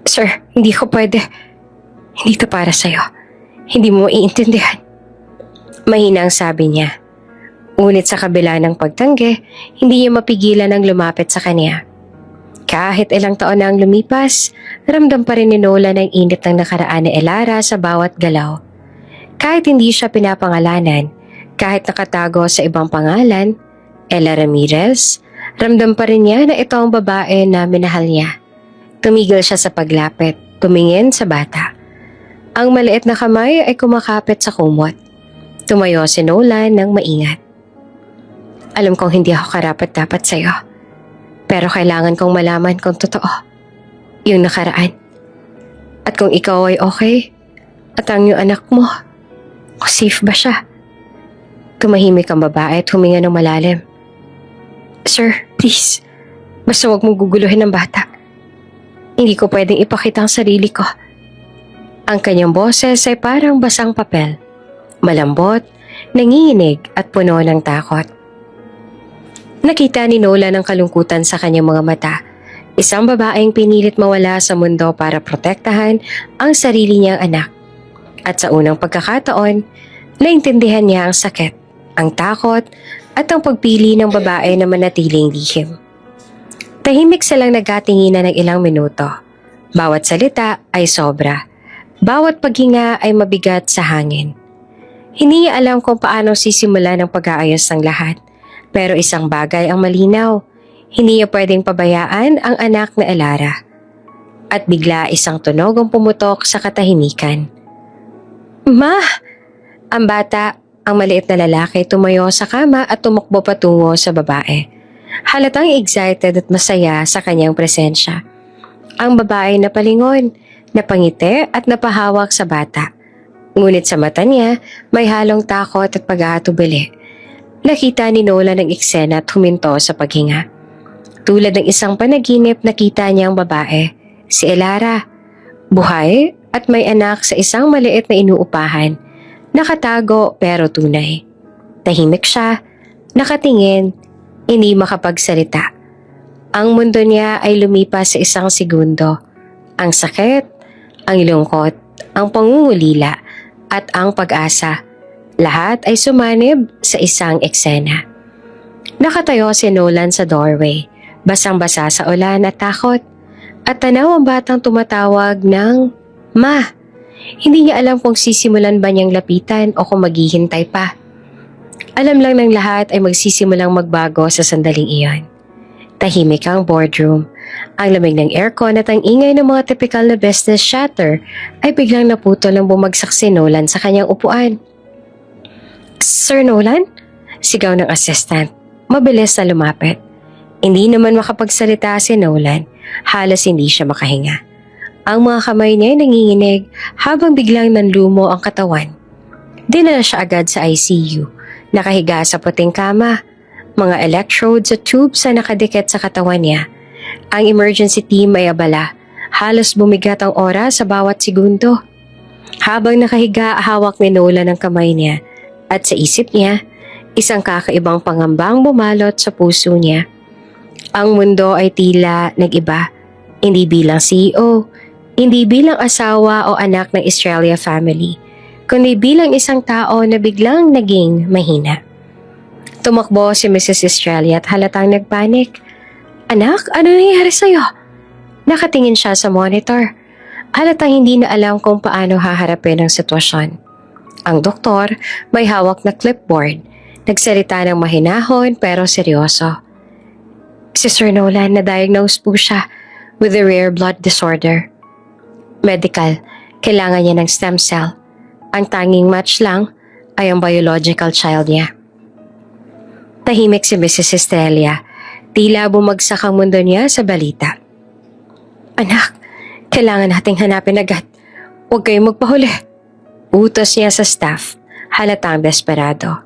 Speaker 1: Sir, hindi ko pwede. Hindi to para sa'yo. Hindi mo iintindihan. Mahina ang sabi niya. Ngunit sa kabila ng pagtanggi, hindi niya mapigilan ang lumapit sa kanya. Kahit ilang taon na ang lumipas, ramdam pa rin ni Nolan ang init ng nakaraan ni Elara sa bawat galaw. Kahit hindi siya pinapangalanan, kahit nakatago sa ibang pangalan, Ella Ramirez, ramdam pa rin niya na ito ang babae na minahal niya. Tumigil siya sa paglapit, tumingin sa bata. Ang maliit na kamay ay kumakapit sa kumot. Tumayo si Nolan ng maingat. Alam kong hindi ako karapat-dapat sa'yo. Pero kailangan kong malaman kung totoo. Yung nakaraan. At kung ikaw ay okay. At ang iyong anak mo. Kung safe ba siya? Tumahimik ang babae at huminga ng malalim. Sir, please. Basta huwag mong guguluhin ang bata. Hindi ko pwedeng ipakita ang sarili ko. Ang kanyang boses ay parang basang papel. Malambot, nanginginig at puno ng takot. Nakita ni Nolan ang kalungkutan sa kanyang mga mata. Isang babaeng pinilit mawala sa mundo para protektahan ang sarili niyang anak. At sa unang pagkakataon, naintindihan niya ang sakit, ang takot, at ang pagpili ng babae na manatiling lihim. Tahimik silang nagkatinginan ng ilang minuto. Bawat salita ay sobra. Bawat paghinga ay mabigat sa hangin. Hindi niya alam kung paano sisimula ng pag-aayos ng lahat. Pero isang bagay ang malinaw. Hindi niya pwedeng pabayaan ang anak na Elara. At bigla isang tunog ang pumutok sa katahimikan. Ma! Ang bata, ang maliit na lalaki, tumayo sa kama at tumakbo patungo sa babae. Halatang excited at masaya sa kanyang presensya. Ang babae napalingon, napangiti at napahawak sa bata. Ngunit sa mata niya, may halong takot at pag-aatubili. Nakita ni Nolan ang eksena at huminto sa paghinga. Tulad ng isang panaginip, nakita niya ang babae, si Elara. Buhay at may anak sa isang maliit na inuupahan. Nakatago pero tunay. Tahimik siya, nakatingin, hindi makapagsalita. Ang mundo niya ay lumipas sa isang segundo. Ang sakit, ang lungkot, ang pangungulila, at ang pag-asa. Lahat ay sumanib sa isang eksena. Nakatayo si Nolan sa doorway, basang-basa sa ulan at takot. At tanaw ang batang tumatawag ng Ma. Hindi niya alam kung sisimulan ba niyang lapitan o kung maghihintay pa. Alam lang ng lahat ay magsisimulang magbago sa sandaling iyon. Tahimik ang boardroom. Ang lamig ng aircon at ang ingay ng mga typical na business chatter ay biglang naputol nang bumagsak si Nolan sa kanyang upuan. Sir Nolan? Sigaw ng assistant. Mabilis na lumapit. Hindi naman makapagsalita si Nolan. Halos hindi siya makahinga. Ang mga kamay niya ay nanginginig habang biglang nanlumo ang katawan. Dinala siya agad sa ICU. Nakahiga sa puting kama. Mga electrodes at tubes na nakadikit sa katawan niya. Ang emergency team ay abala. Halos bumigat ang oras sa bawat segundo. Habang nakahiga, hawak ni Nolan ang kamay niya. At sa isip niya, isang kakaibang pangambang bumalot sa puso niya. Ang mundo ay tila nag-iba. Hindi bilang CEO, hindi bilang asawa o anak ng Estrella family, kundi bilang isang tao na biglang naging mahina. Tumakbo si Mrs. Estrella at halatang nagpanik. Anak, ano nangyayari sa'yo? Nakatingin siya sa monitor. Halatang hindi na alam kung paano haharapin ang sitwasyon. Ang doktor may hawak na clipboard. Nagsalita ng mahinahon pero seryoso. Si Sir Nolan na-diagnose po siya with a rare blood disorder. Medical, kailangan niya ng stem cell. Ang tanging match lang ay ang biological child niya. Tahimik si Mrs. Estrella. Tila bumagsak ang mundo niya sa balita. Anak, kailangan nating hanapin agad. Huwag kayong magpahuli. Utos niya sa staff, halatang desperado.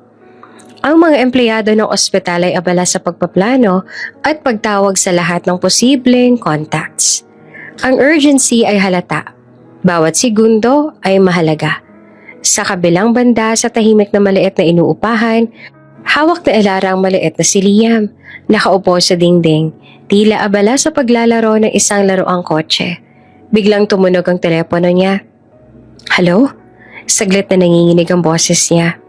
Speaker 1: Ang mga empleyado ng ospital ay abala sa pagpaplano at pagtawag sa lahat ng posibleng contacts. Ang urgency ay halata. Bawat segundo ay mahalaga. Sa kabilang banda sa tahimik na maliit na inuupahan, hawak na Elara ang maliit na si Liam, nakaupo sa dingding, tila abala sa paglalaro ng isang laruang kotse. Biglang tumunog ang telepono niya. Hello? Saglit na nanginginig ang boses niya.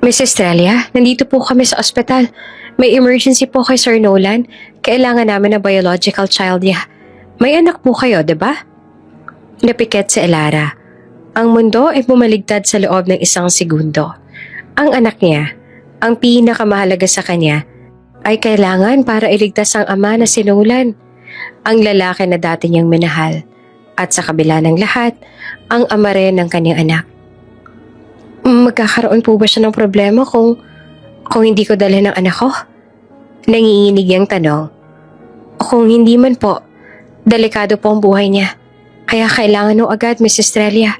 Speaker 1: Miss Estrella, nandito po kami sa ospital. May emergency po kay Sir Nolan. Kailangan namin ng biological child niya. May anak po kayo, diba? Napikit si Elara. Ang mundo ay bumaligtad sa loob ng isang segundo. Ang anak niya, ang pinakamahalaga sa kanya, ay kailangan para iligtas ang ama na si Nolan. Ang lalaki na dati niyang minahal. At sa kabila ng lahat, ang ama rin ng kanyang anak. Magkakaroon po ba siya ng problema kung hindi ko dalhin ang anak ko? Nanginginig ang tanong. Kung hindi man po, delikado po ang buhay niya. Kaya kailangan nung agad, Miss Estrella.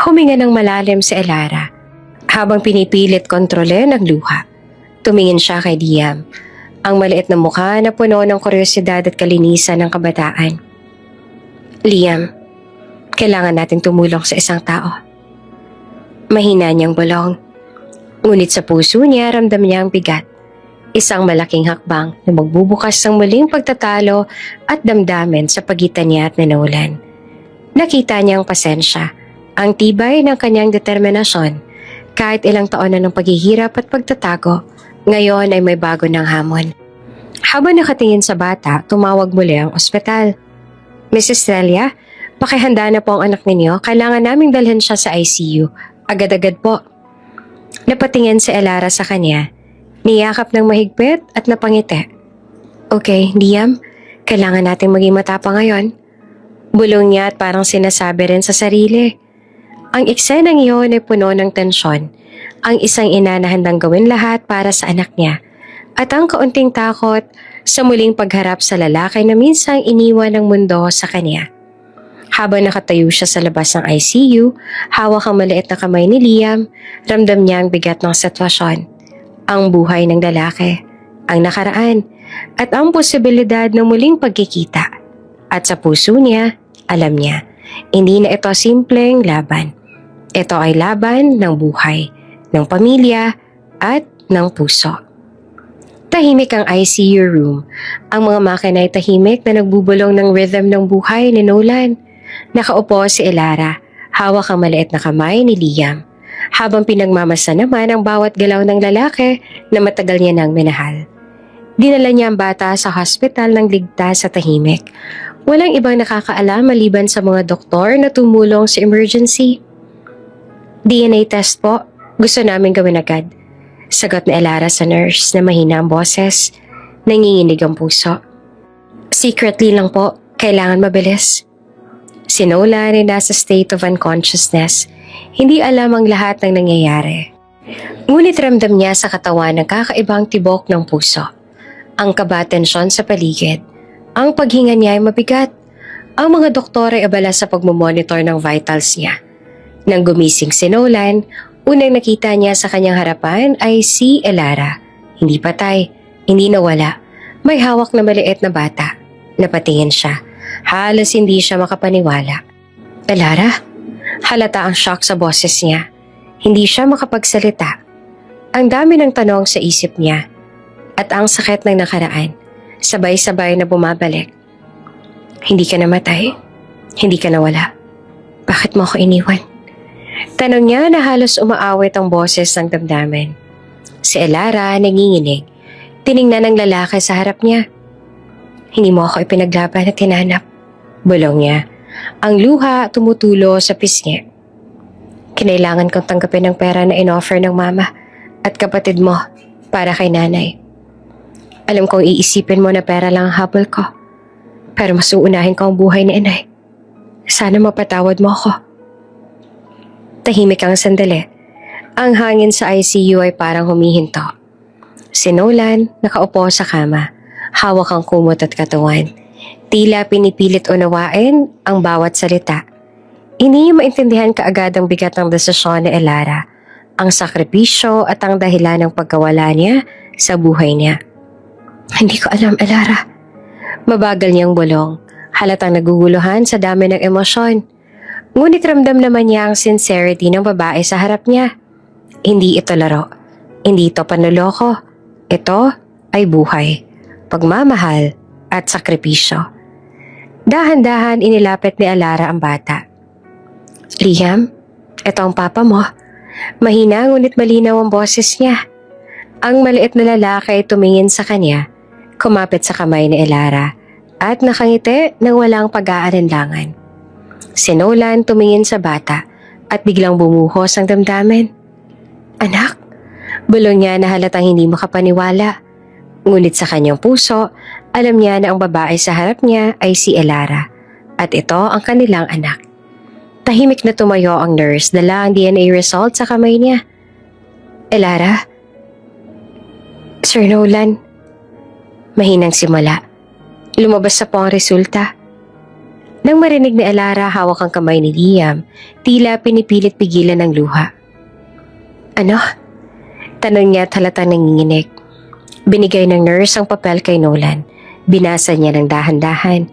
Speaker 1: Huminga ng malalim si Elara. Habang pinipilit kontrolin ang luha, tumingin siya kay Liam, ang maliit na mukha na puno ng kuryosidad at kalinisan ng kabataan. Liam, kailangan nating tumulong sa isang tao. Mahina niyang bulong. Ngunit sa puso niya ramdam niya ang bigat. Isang malaking hakbang na magbubukas ng muling pagtatalo at damdamin sa pagitan niya at ni Nolan. Nakita niya ang pasensya, ang tibay ng kanyang determinasyon. Kahit ilang taon na ng paghihirap at pagtatago, ngayon ay may bago ng hamon. Habang nakatingin sa bata, tumawag muli ang ospital. Mrs. Estrella, pakihanda na po ang anak ninyo. Kailangan naming dalhin siya sa ICU. Agad-agad po. Napatingin si Elara sa kanya. Niyakap ng mahigpit at napangiti. Okay, Liam, kailangan nating maging matapang ngayon. Bulong niya at parang sinasabi rin sa sarili. Ang eksenang iyon ay puno ng tensyon. Ang isang ina na handang gawin lahat para sa anak niya. at ang kaunting takot sa muling pagharap sa lalaki na minsang iniwan ng mundo sa kanya. Habang nakatayo siya sa labas ng ICU, hawak ang maliit na kamay ni Liam, ramdam niya ang bigat ng sitwasyon. Ang buhay ng lalaki, ang nakaraan, at ang posibilidad ng muling pagkikita. At sa puso niya, alam niya, hindi na ito simpleng laban. Ito ay laban ng buhay, ng pamilya, at ng puso. Tahimik ang ICU room. Ang mga makina ay tahimik na nagbubulong ng rhythm ng buhay ni Nolan. Nakaupo si Elara, hawak ang maliit na kamay ni Liam, habang pinagmamasa naman ang bawat galaw ng lalaki na matagal niya nang minahal. Dinala niya ang bata sa hospital ng ligtas sa tahimik. Walang ibang nakakaalam maliban sa mga doktor na tumulong sa emergency. DNA test po, gusto namin gawin agad. Sagot ni Elara sa nurse na mahina ang boses, nanginginig ang puso. Secretly lang po, kailangan mabilis. Si Nolan ay nasa state of unconsciousness, hindi alam ang lahat ng nangyayari. Ngunit ramdam niya sa katawan ng kakaibang tibok ng puso. Ang kaba-tensyon sa paligid. Ang paghinga niya ay mabigat. Ang mga doktor ay abala sa pagmumonitor ng vitals niya. Nang gumising si Nolan, unang nakita niya sa kanyang harapan ay si Elara. Hindi patay, hindi nawala. May hawak na maliit na bata. Napatingin siya. Halos hindi siya makapaniwala. Elara? Halata ang shock sa boses niya. Hindi siya makapagsalita. Ang dami ng tanong sa isip niya. At ang sakit ng nakaraan. Sabay-sabay na bumabalik. Hindi ka namatay? Hindi ka nawala? Bakit mo ako iniwan? Tanong niya na halos umaawit ang boses ng damdamin. Si Elara nanginginig. Tiningnan ng lalaki sa harap niya. Hindi mo ako ipinaglaban at hinanap. Bulong niya. Ang luha tumutulo sa pisngi. Kinailangan kong tanggapin ang pera na inoffer ng mama at kapatid mo para kay nanay. Alam kong iisipin mo na pera lang ang habol ko. Pero mas uunahin ko ang buhay ni inay. Sana mapatawad mo ako. Tahimik ang sandali. Ang hangin sa ICU ay parang humihinto. Si Nolan nakaupo sa kama, hawak ang kumot at katawan. Tila pinipilit unawain ang bawat salita. Hindi niya maintindihan kaagad ang bigat ng desisyon ni Elara, ang sakripisyo at ang dahilan ng pagkawala niya sa buhay niya. Hindi ko alam, Elara. Mabagal niyang bulong, halatang naguguluhan sa dami ng emosyon. Ngunit ramdam naman niya ang sincerity ng babae sa harap niya. Hindi ito laro. Hindi ito panloloko. Ito ay buhay, pagmamahal at sakripisyo. Dahan-dahan inilapit ni Elara ang bata. Liam, ito ang papa mo. Mahina ngunit malinaw ang boses niya. Ang maliit na lalaki ay tumingin sa kanya, kumapit sa kamay ni Elara at nakangiti nang walang pag-aalinlangan. Si Nolan tumingin sa bata at biglang bumuhos ang damdamin. Anak, bulong niya na halatang hindi makapaniwala. Ngunit sa kanyang puso, alam niya na ang babae sa harap niya ay si Elara at ito ang kanilang anak. Tahimik na tumayo ang nurse, dala ang DNA result sa kamay niya. Elara? Sir Nolan? Mahinang simula. Lumabas na po ang resulta. Nang marinig ni Elara hawak ang kamay ni Liam, tila pinipilit pigilan ng luha. Ano? Tanong niya at halatang nanginginig. Binigay ng nurse ang papel kay Nolan. Binasa niya ng dahan-dahan.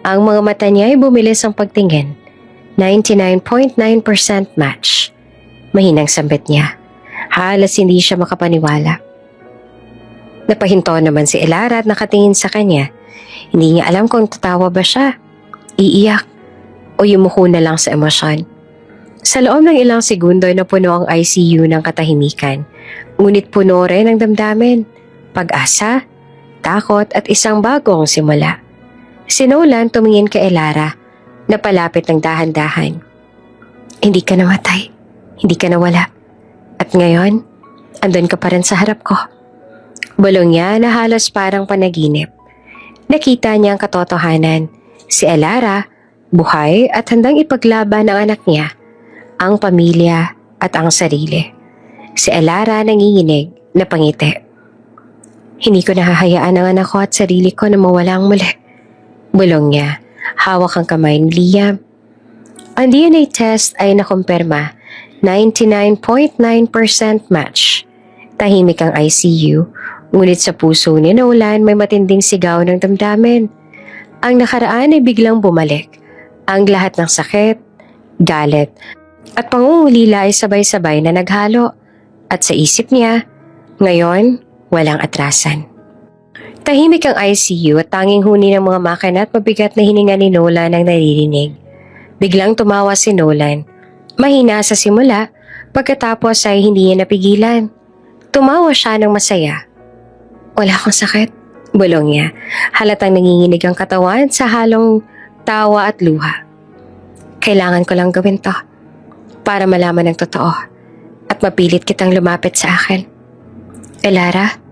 Speaker 1: Ang mga mata niya ay bumilis ang pagtingin. 99.9% match. Mahinang sambit niya. Halos hindi siya makapaniwala. Napahinto naman si Elara at nakatingin sa kanya. Hindi niya alam kung tatawa ba siya, iiyak, o yumuko na lang sa emosyon. Sa loob ng ilang segundo ay napuno ang ICU ng katahimikan. Ngunit puno rin ang damdamin, pag-asa, takot at isang bagong simula. Si Nolan tumingin kay Elara, napalapit ng dahan-dahan. Hindi ka namatay, hindi ka nawala. At ngayon, andun ka pa rin sa harap ko. Bulong niya na halos parang panaginip. Nakita niya ang katotohanan. Si Elara, buhay at handang ipaglaban ang anak niya, ang pamilya at ang sarili. Si Elara nanginginig, napangiti. Hindi ko nahahayaan ang anak ko at sarili ko na mawala ang muli. Bulong niya, hawak ang kamay ni Liam. Ang DNA test ay nakumpirma, 99.9% match. Tahimik ang ICU, ngunit sa puso ni Nolan may matinding sigaw ng damdamin. Ang nakaraan ay biglang bumalik. Ang lahat ng sakit, galit, at pangungulila ay sabay-sabay na naghalo. At sa isip niya, ngayon, walang atrasan. Tahimik ang ICU at tanging huni ng mga makina at mabigat na hininga ni Nolan ang naririnig. Biglang tumawa si Nolan. Mahina sa simula, pagkatapos ay hindi niya napigilan. Tumawa siya ng masaya. Wala akong sakit, bulong niya. Halatang nanginginig ang katawan sa halong tawa at luha. Kailangan ko lang gawin to para malaman ang totoo at mapilit kitang lumapit sa akin. Elara,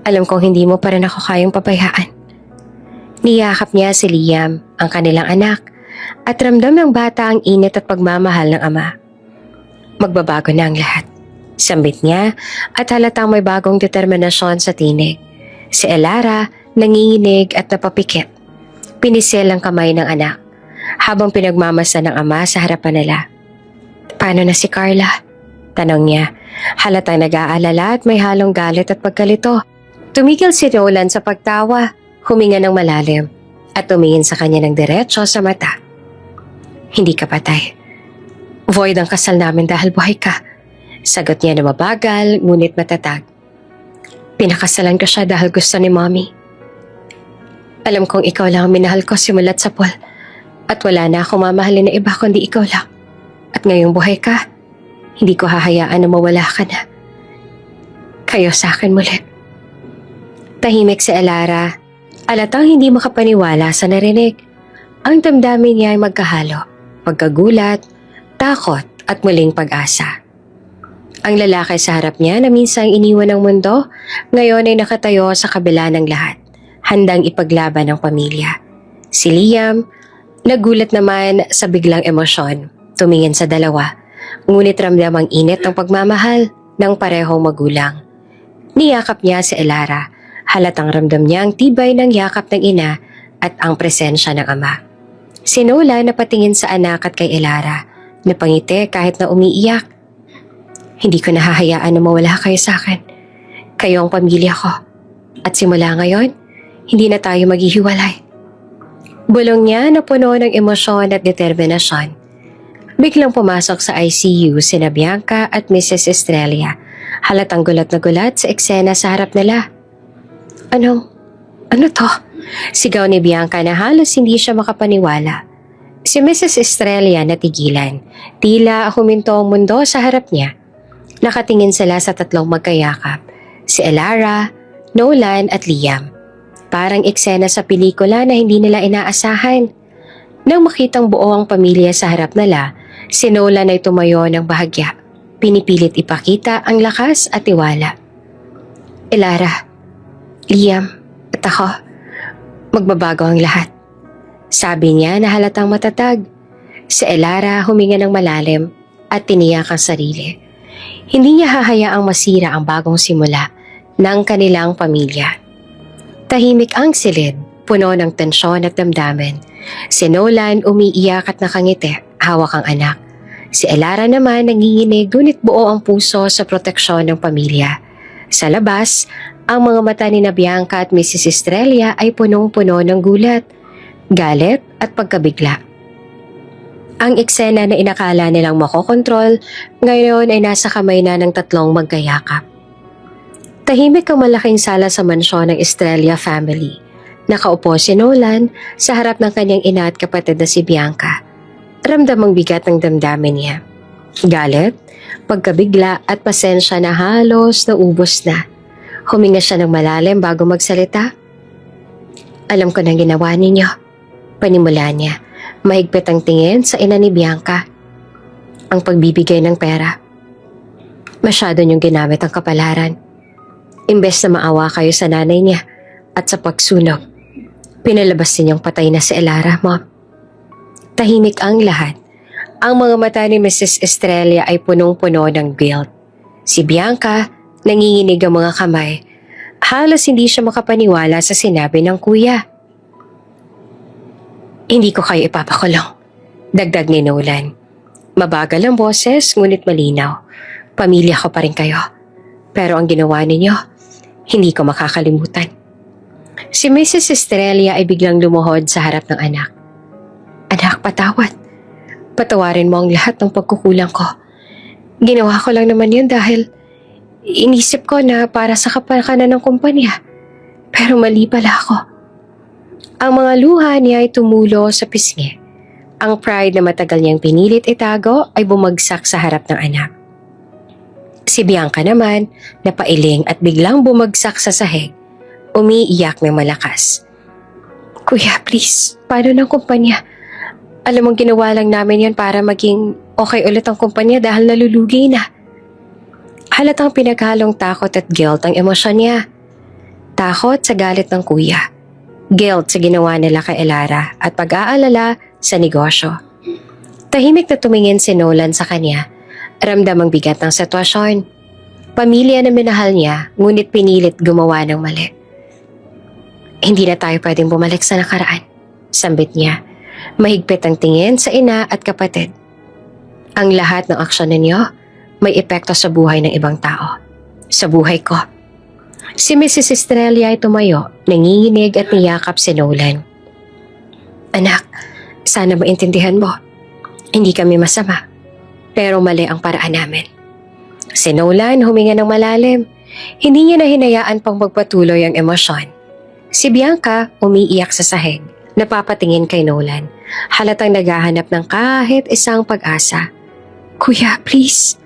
Speaker 1: alam kong hindi mo pa rin ako kayang pabayaan. Niyakap niya si Liam, ang kanilang anak, at ramdam ng bata ang init at pagmamahal ng ama. Magbabago na ang lahat. Sambit niya at halatang may bagong determinasyon sa tinig. Si Elara nanginginig at napapikit. Pinisil ang kamay ng anak habang pinagmamasa ng ama sa harapan nila. Paano na si Carla? Tanong niya. Halatang nag-aalala at may halong galit at pagkalito. Tumigil si Nolan sa pagtawa, huminga ng malalim at tumingin sa kanya ng diretso sa mata. Hindi ka patay. Void ang kasal namin dahil buhay ka. Sagot niya na mabagal ngunit matatag. Pinakasalan ko siya dahil gusto ni Mommy. Alam kong ikaw lang ang minahal ko simulat sa pool at wala na akong mamahalin na iba kundi ikaw lang. At ngayong buhay ka, hindi ko hahayaan na mawala ka na. Kayo sa akin muli. Tahimik si Elara. Alatang hindi makapaniwala sa narinig. Ang damdamin niya ay magkahalo. Pagkagulat, takot at muling pag-asa. Ang lalaki sa harap niya na minsang iniwan ng mundo, ngayon ay nakatayo sa kabila ng lahat, handang ipaglaban ng pamilya. Si Liam, nagulat naman sa biglang emosyon, tumingin sa dalawa, ngunit ramdam ang init ng pagmamahal ng parehong magulang. Niyakap niya si Elara, halatang ramdam niya ang tibay ng yakap ng ina at ang presensya ng ama. Si Nola napatingin sa anak at kay Elara, napangiti kahit na umiiyak. Hindi ko nahahayaan na mawala kayo sa akin. Kayo ang pamilya ko. At simula ngayon, hindi na tayo maghihiwalay. Bulong niya na puno ng emosyon at determinasyon. Biglang pumasok sa ICU sina Bianca at Mrs. Estrella. Halatang gulat na gulat sa eksena sa harap nila. Ano to? Sigaw ni Bianca na halos hindi siya makapaniwala. Si Mrs. Estrella natigilan. Tila huminto ang mundo sa harap niya. Nakatingin sila sa tatlong magkayakap. Si Elara, Nolan at Liam. Parang eksena sa pelikula na hindi nila inaasahan. Nang makitang buo ang pamilya sa harap nila, si Nolan ay tumayo ng bahagya. Pinipilit ipakita ang lakas at tiwala. Elara, Liam at ako, magbabago ang lahat. Sabi niya na halatang matatag. Si Elara huminga ng malalim at tiniyak ang sarili. Hindi niya hahayaang masira ang bagong simula ng kanilang pamilya. Tahimik ang silid, puno ng tensyon at damdamin. Si Nolan umiiyak at nakangiti, hawak ang anak. Si Elara naman nanginginig ngunit buo ang puso sa proteksyon ng pamilya. Sa labas, ang mga mata ni Bianca at Mrs. Estrella ay punong-puno ng gulat, galit at pagkabigla. Ang eksena na inakala nilang makokontrol, ngayon ay nasa kamay na ng tatlong magkayakap. Tahimik ang malaking sala sa mansyon ng Estrella family. Nakaupo si Nolan sa harap ng kanyang ina at kapatid na si Bianca. Ramdam ang bigat ng damdamin niya. Galit, pagkabigla at pasensya na halos naubos na. Huminga siya ng malalim bago magsalita. Alam ko na ginawa ninyo. Panimula niya. Mahigpit ang tingin sa ina ni Bianca. Ang pagbibigay ng pera. Masyado niyong ginamit ang kapalaran. Imbes na maawa kayo sa nanay niya at sa pagsunog, pinalabas ninyong patay na si Elara, Mom. Tahimik ang lahat. Ang mga mata ni Mrs. Estrella ay punong-puno ng guilt. Si Bianca, nanginginig ang mga kamay. Halos hindi siya makapaniwala sa sinabi ng kuya. Hindi ko kayo ipapakulong, dagdag ni Nolan. Mabagal ang boses ngunit malinaw. Pamilya ko pa rin kayo. Pero ang ginawa ninyo, hindi ko makakalimutan. Si Mrs. Estrella ay biglang lumuhod sa harap ng anak. Anak, patawad. Patawarin mo ang lahat ng pagkukulang ko. Ginawa ko lang naman yun dahil inisip ko na para sa kapakanan ng kumpanya. Pero mali pala ako. Ang mga luha niya ay tumulo sa pisngi. Ang pride na matagal niyang pinilit itago ay bumagsak sa harap ng anak. Si Bianca naman, napailing at biglang bumagsak sa sahig. Umiiyak ng malakas. Kuya, please, paano ng kumpanya? Alam mong ginawa lang namin yan para maging okay ulit ang kumpanya dahil nalulugi na. Halatang pinaghalong takot at guilt ang emosyon niya. Takot sa galit ng kuya. Guilt sa ginawa nila kay Elara at pag-aalala sa negosyo. Tahimik na tumingin si Nolan sa kanya. Ramdam ang bigat ng sitwasyon. Pamilya na minahal niya, ngunit pinilit gumawa ng mali. Hindi na tayo pwedeng bumalik sa nakaraan, sambit niya. Mahigpit ang tingin sa ina at kapatid. Ang lahat ng aksyon ninyo may epekto sa buhay ng ibang tao. Sa buhay ko. Si Mrs. Estrella ay tumayo, nanginginig at niyakap si Nolan. Anak, sana maintindihan mo. Hindi kami masama. Pero mali ang paraan namin. Si Nolan huminga ng malalim. Hindi niya na hinayaan pang magpatuloy ang emosyon. Si Bianca umiiyak sa sahig. Napapatingin kay Nolan. Halatang naghahanap ng kahit isang pag-asa. Kuya, please.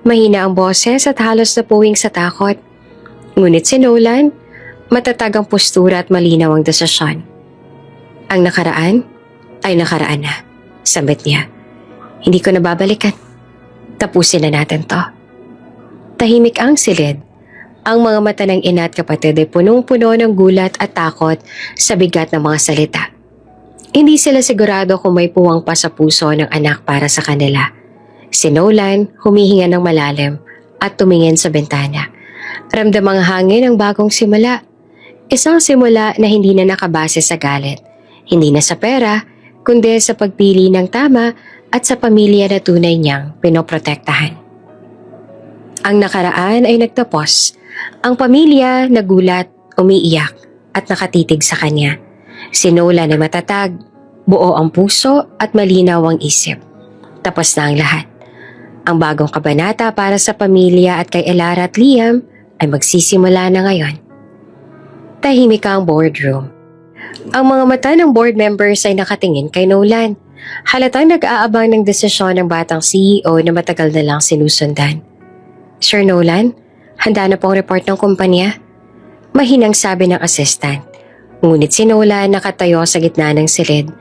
Speaker 1: Mahina ang boses at halos napuwing sa takot. Ngunit si Nolan, matatag ang postura at malinaw ang desisyon. Ang nakaraan ay nakaraan na, sambit niya. Hindi ko na babalikan. Tapusin na natin to. Tahimik ang silid. Ang mga mata ng ina at kapatid ay punong-puno ng gulat at takot sa bigat ng mga salita. Hindi sila sigurado kung may puwang pa sa puso ng anak para sa kanila. Si Nolan humihinga ng malalim at tumingin sa bintana. Ramdam ang hangin ng bagong simula. Isang simula na hindi na nakabase sa galit. Hindi na sa pera, kundi sa pagpili ng tama at sa pamilya na tunay niyang pinoprotektahan. Ang nakaraan ay nagtapos. Ang pamilya nagulat, umiiyak at nakatitig sa kanya. Si Nolan ay matatag, buo ang puso at malinaw ang isip. Tapos na ang lahat. Ang bagong kabanata para sa pamilya at kay Elara at Liam ay magsisimula na ngayon. Tahimik ang boardroom. Ang mga mata ng board members ay nakatingin kay Nolan. Halatang nag-aabang ng desisyon ng batang CEO na matagal na lang sinusundan. Sir Nolan, handa na pong report ng kumpanya? Mahinang sabi ng assistant. Ngunit si Nolan nakatayo sa gitna ng silid.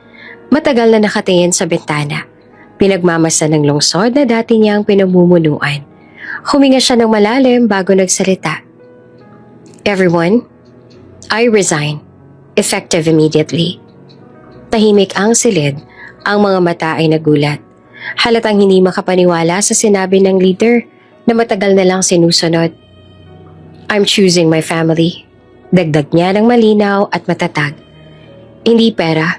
Speaker 1: Matagal na nakatingin sa bintana. Pinagmamasa ng lungsod na dati niyang pinamumunuan. Huminga siya ng malalim bago nagsalita. Everyone, I resign. Effective immediately. Tahimik ang silid. Ang mga mata ay nagulat. Halatang hindi makapaniwala sa sinabi ng leader na matagal na lang sinusunod. I'm choosing my family. Dagdag niya ng malinaw at matatag. Hindi pera,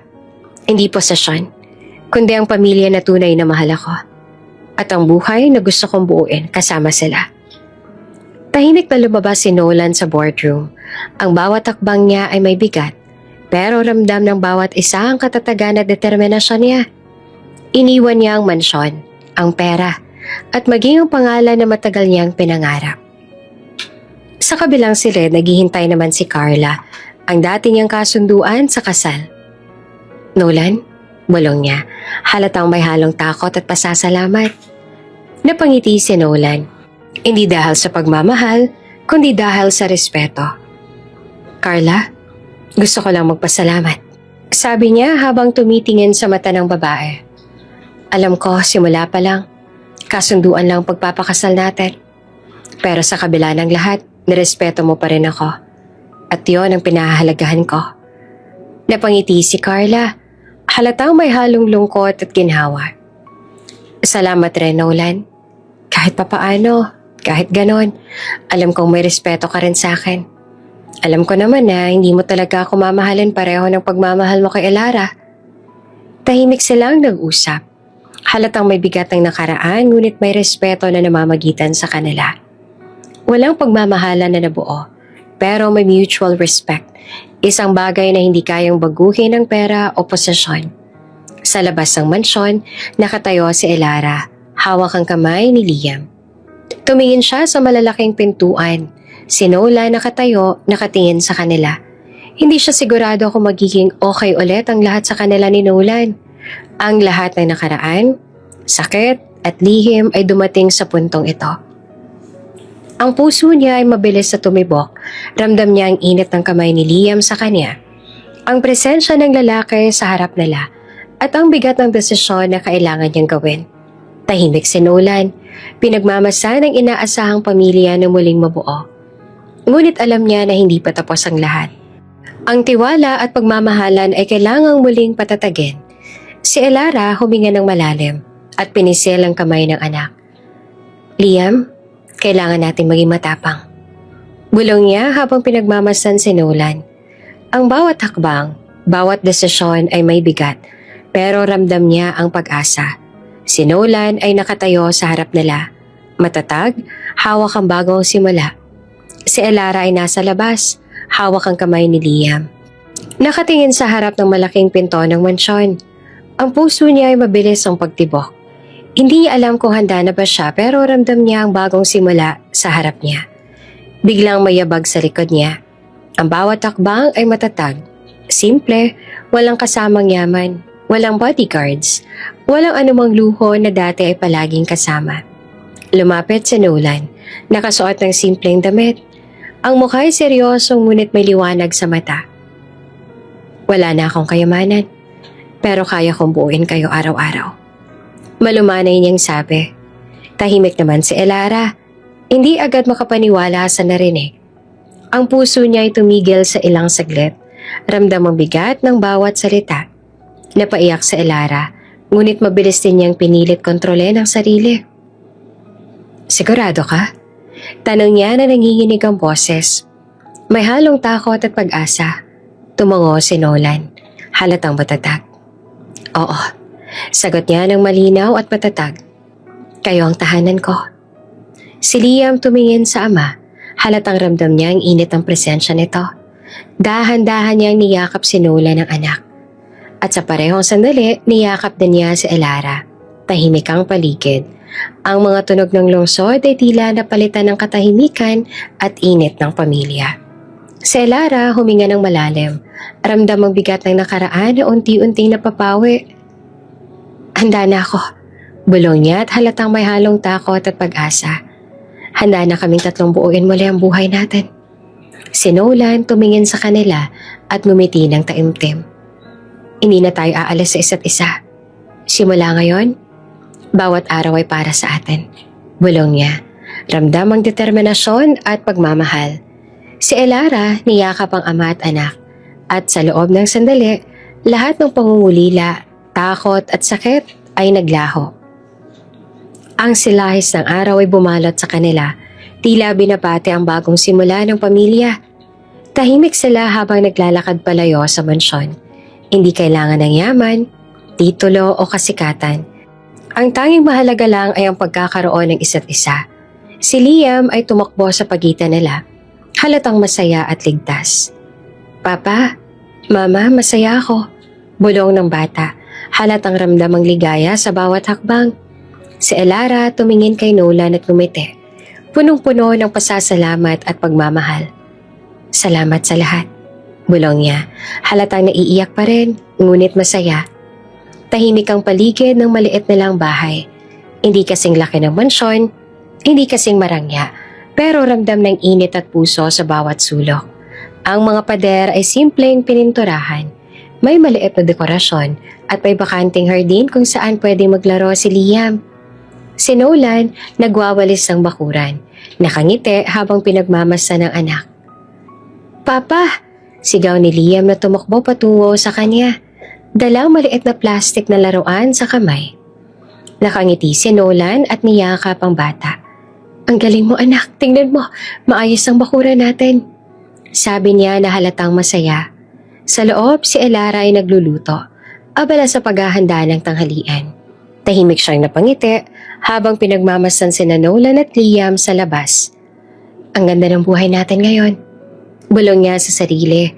Speaker 1: hindi posesyon, kundi ang pamilya na tunay na mahal ako. At ang buhay na gusto kong buuin kasama sila. Tahimik na lumabas si Nolan sa boardroom. Ang bawat takbang niya ay may bigat. Pero ramdam ng bawat isa ang katatagan at determinasyon niya. Iniwan niya ang mansyon, ang pera, at maging ang pangalan na matagal niyang pinangarap. Sa kabilang silid, naghihintay naman si Carla, ang dati niyang kasunduan sa kasal. Nolan, bulong niya, halatang may halong takot at pasasalamat. Napangiti si Nolan, hindi dahil sa pagmamahal, kundi dahil sa respeto. Carla, gusto ko lang magpasalamat. Sabi niya habang tumitingin sa mata ng babae. Alam ko, simula pa lang. Kasunduan lang pagpapakasal natin. Pero sa kabila ng lahat, nirespeto mo pa rin ako. At yon ang pinahahalagahan ko. Napangiti si Carla. Halatang may halong lungkot at ginhawa. Salamat rin, Nolan. Kahit papaano, kahit ganon, alam kong may respeto ka rin sa akin. Alam ko naman na hindi mo talaga ako mamahalin pareho ng pagmamahal mo kay Elara. Tahimik silang nag-usap. Halatang may bigat ng nakaraan ngunit may respeto na namamagitan sa kanila. Walang pagmamahalan na nabuo, pero may mutual respect. Isang bagay na hindi kayang baguhin ng pera o posisyon. Sa labas ng mansyon, nakatayo si Elara, hawak ang kamay ni Liam. Tumingin siya sa malalaking pintuan. Si Nola nakatayo, nakatingin sa kanila. Hindi siya sigurado kung magiging okay ulit ang lahat sa kanila ni Nolan. Ang lahat ng nakaraan, sakit at lihim ay dumating sa puntong ito. Ang puso niya ay mabilis na tumibok. Ramdam niya ang init ng kamay ni Liam sa kanya. Ang presensya ng lalaki sa harap nila at ang bigat ng desisyon na kailangan niyang gawin. Tahimik si Nolan. Pinagmamasa ng inaasahang pamilya na muling mabuo. Ngunit alam niya na hindi pa tapos ang lahat. Ang tiwala at pagmamahalan ay kailangang muling patatagin. Si Elara huminga ng malalim at pinisil ang kamay ng anak. Liam, kailangan natin maging matapang. Bulong niya habang pinagmamasan si Nolan. Ang bawat hakbang, bawat desisyon ay may bigat, pero ramdam niya ang pag-asa. Si Nolan ay nakatayo sa harap nila. Matatag, hawak ang bagong simula. Si Elara ay nasa labas, hawak ang kamay ni Liam. Nakatingin sa harap ng malaking pinto ng mansyon. Ang puso niya ay mabilis ang pagtibok. Hindi niya alam kung handa na ba siya pero ramdam niya ang bagong simula sa harap niya. Biglang mayabag sa likod niya. Ang bawat takbang ay matatag. Simple, walang kasamang yaman, walang bodyguards, walang anumang luho na dati ay palaging kasama. Lumapit si Nolan, nakasuot ng simpleng damit. Ang mukha ay seryosong ngunit may liwanag sa mata. Wala na akong kayamanan, pero kaya kong buuin kayo araw-araw. Malumanay niyang sabi. Tahimik naman si Elara. Hindi agad makapaniwala sa narinig. Ang puso niya ay tumigil sa ilang saglit. Ramdam ang bigat ng bawat salita. Napaiyak sa Elara, ngunit mabilis din niyang pinilit kontrolin ang sarili. Sigurado ka? Tanong niya na nanginginig ang boses. May halong takot at pag-asa. Tumango si Nolan. Halatang matatag. Oo, sagot niya ng malinaw at matatag. Kayo ang tahanan ko. Si Liam tumingin sa ama. Halatang ramdam niya ang init ng presensya nito. Dahan-dahan niyang niyakap si Nolan ng anak. At sa parehong sandali, niyakap din niya si Elara. Tahimik ang paligid. Ang mga tunog ng lungsod ay tila napalitan ng katahimikan at init ng pamilya. Si Elara huminga ng malalim. Ramdam ang bigat ng nakaraan na unti-unting napapawi. Handa na ako. Bulong niya at halatang may halong takot at pag-asa. Handa na kaming tatlong buuin muli ang buhay natin. Si Nolan tumingin sa kanila at ngumiti ng taimtim. Hindi na tayo aalis sa isa't isa. Simula ngayon, bawat araw ay para sa atin. Bulong niya. Ramdam ang determinasyon at pagmamahal. Si Elara niyakap ang ama at anak. At sa loob ng sandali, lahat ng pangungulila, takot at sakit ay naglaho. Ang silahis ng araw ay bumalot sa kanila. Tila binabate ang bagong simula ng pamilya. Tahimik sila habang naglalakad palayo sa mansyon. Hindi kailangan ng yaman, titulo o kasikatan. Ang tanging mahalaga lang ay ang pagkakaroon ng isa't isa. Si Liam ay tumakbo sa pagitan nila. Halatang masaya at ligtas. Papa, Mama, masaya ako. Bulong ng bata. Halatang ramdam ang ligaya sa bawat hakbang. Si Elara tumingin kay Nolan at ngumiti. Punong-puno ng pasasalamat at pagmamahal. Salamat sa lahat. Bulong niya. Halatang naiiyak pa rin, ngunit masaya. Tahimik ang paligid ng maliit na lang bahay. Hindi kasing laki ng mansyon, hindi kasing marangya, pero ramdam ng init at puso sa bawat sulok. Ang mga pader ay simpleng pininturahan. May maliit na dekorasyon at may bakanting hardin kung saan pwede maglaro si Liam. Si Nolan nagwawalis ng bakuran, nakangiti habang pinagmamasa ng anak. Papa! Sigaw ni Liam na tumakbo patungo sa kanya. Dalang maliit na plastik na laruan sa kamay. Nakangiti si Nolan at niyakap ang bata. Ang galing mo anak, tingnan mo, maayos ang bakuran natin. Sabi niya na halatang masaya. Sa loob, si Elara ay nagluluto, abala sa paghahanda ng tanghalian. Tahimik siyang napangiti habang pinagmamasdan sina Nolan at Liam sa labas. Ang ganda ng buhay natin ngayon. Bulong niya sa sarili,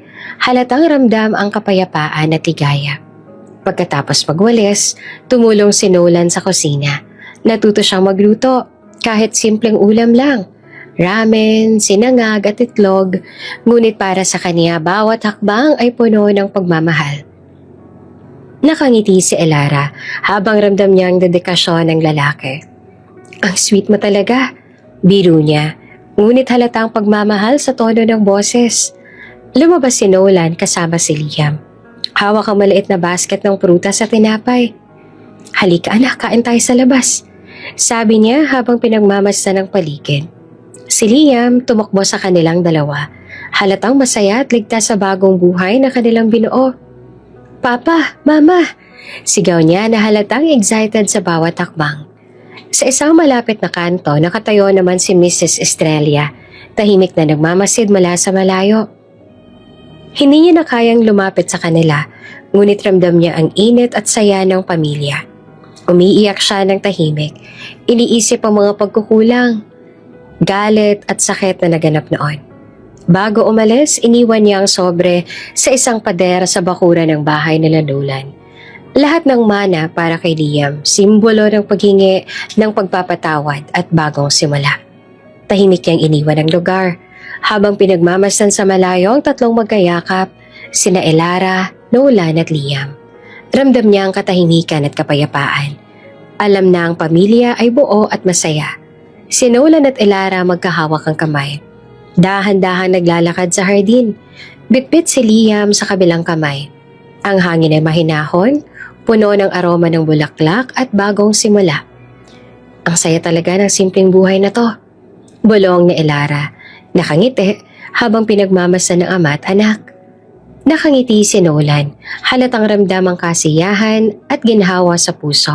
Speaker 1: halatang ramdam ang kapayapaan at ligaya. Pagkatapos magwalis, tumulong si Nolan sa kusina. Natuto siyang magluto, kahit simpleng ulam lang. Ramen, sinangag at itlog, ngunit para sa kanya bawat hakbang ay puno ng pagmamahal. Nakangiti si Elara habang ramdam niya ang dedikasyon ng lalaki. Ang sweet mo talaga, biro niya, ngunit halatang pagmamahal sa tono ng boses. Lumabas si Nolan kasama si Liam. Hawak ang maliit na basket ng prutas at tinapay. Halika anak, kain tayo sa labas, sabi niya habang pinagmamasdan ng paligid. Si Liam tumakbo sa kanilang dalawa, halatang masaya at ligtas sa bagong buhay na kanilang binuo. Papa, Mama, sigaw niya na halatang excited sa bawat hakbang. Sa isang malapit na kanto, nakatayo naman si Mrs. Estrella, tahimik na nagmamasid mula sa malayo. Hindi niya na kayang lumapit sa kanila, ngunit ramdam niya ang init at saya ng pamilya. Umiiyak siya ng tahimik, iniisip ang mga pagkukulang, galit at sakit na naganap noon. Bago umalis, iniwan niya ang sobre sa isang pader sa bakuran ng bahay nila Nolan. Lahat ng mana para kay Liam, simbolo ng paghingi ng pagpapatawad at bagong simula. Tahimik niyang iniwan ang lugar, habang pinagmamasdan sa malayo ang tatlong magkayakap, sina Elara, Nolan at Liam. Ramdam niya ang katahimikan at kapayapaan. Alam na ang pamilya ay buo at masaya. Si Nolan at Elara magkahawak ang kamay. Dahan-dahan naglalakad sa hardin. Bitbit si Liam sa kabilang kamay. Ang hangin ay mahinahon, puno ng aroma ng bulaklak at bagong simula. Ang saya talaga ng simpleng buhay na to. Bulong ni Elara. Nakangiti habang pinagmamasdan ng ama at anak. Nakangiti si Nolan, halatang ramdam ang kasiyahan at ginhawa sa puso.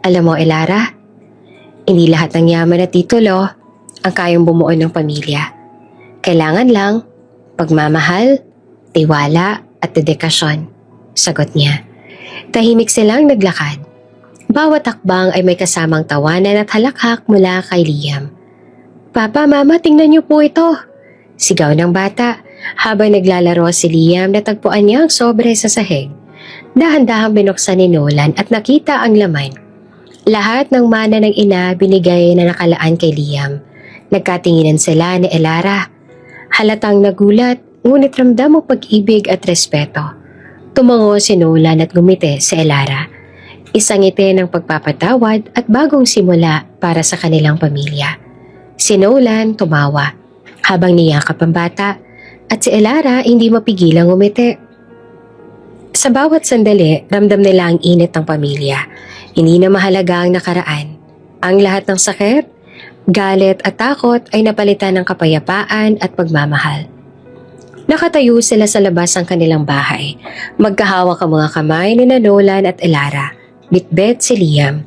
Speaker 1: Alam mo Elara, hindi lahat ng yaman at titulo ang kayang bumuo ng pamilya. Kailangan lang pagmamahal, tiwala at dedikasyon, sagot niya. Tahimik silang naglakad. Bawat hakbang ay may kasamang tawanan at halakhak mula kay Liam. Papa, Mama, tingnan niyo po ito, sigaw ng bata habang naglalaro si Liam. Natagpuan niya ang sobre sa sahig. Dahan-dahang binuksan ni Nolan at nakita ang laman. Lahat ng mana ng ina binigay na nakalaan kay Liam. Nagkatinginan sila ni Elara. Halatang nagulat, ngunit ramdam ang pag-ibig at respeto. Tumango si Nolan at gumiti sa Elara. Isang ngiti ng pagpapatawad at bagong simula para sa kanilang pamilya. Si Nolan tumawa habang niyakap ang bata at si Elara hindi mapigilang umiti. Sa bawat sandali, ramdam nila ang init ng pamilya. Hindi na mahalaga ang nakaraan. Ang lahat ng sakit, galit at takot ay napalitan ng kapayapaan at pagmamahal. Nakatayo sila sa labas ng kanilang bahay. Magkahawak ang mga kamay ni Nolan at Elara. Bitbit si Liam.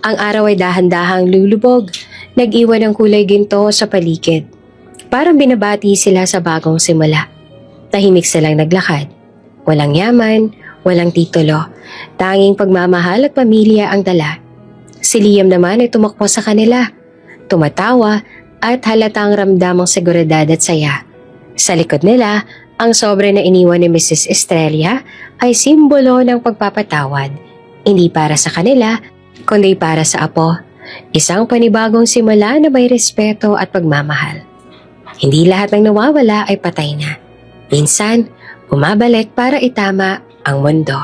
Speaker 1: Ang araw ay dahan-dahang lulubog. Nag-iwan ng kulay ginto sa paligid. Parang binabati sila sa bagong simula. Tahimik silang naglakad. Walang yaman, walang titulo. Tanging pagmamahal at pamilya ang dala. Si Liam naman ay tumakbo sa kanila. Tumatawa at halatang ramdam ang seguridad at saya. Sa likod nila, ang sobre na iniwan ni Mrs. Estrella ay simbolo ng pagpapatawad. Hindi para sa kanila, kundi para sa apo. Isang panibagong simula na may respeto at pagmamahal. Hindi lahat ng nawawala ay patay na. Minsan, bumabalik para itama ang mundo.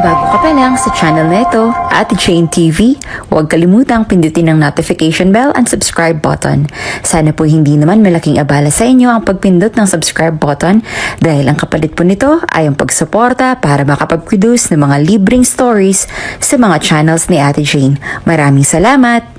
Speaker 3: Bago ka pa lang sa channel na ito, Ate Jane TV, huwag kalimutang pindutin ang notification bell and subscribe button. Sana po hindi naman malaking abala sa inyo ang pagpindot ng subscribe button dahil ang kapalit po nito ay ang pagsuporta para makapag-produce ng mga libreng stories sa mga channels ni Ate Jane. Maraming salamat!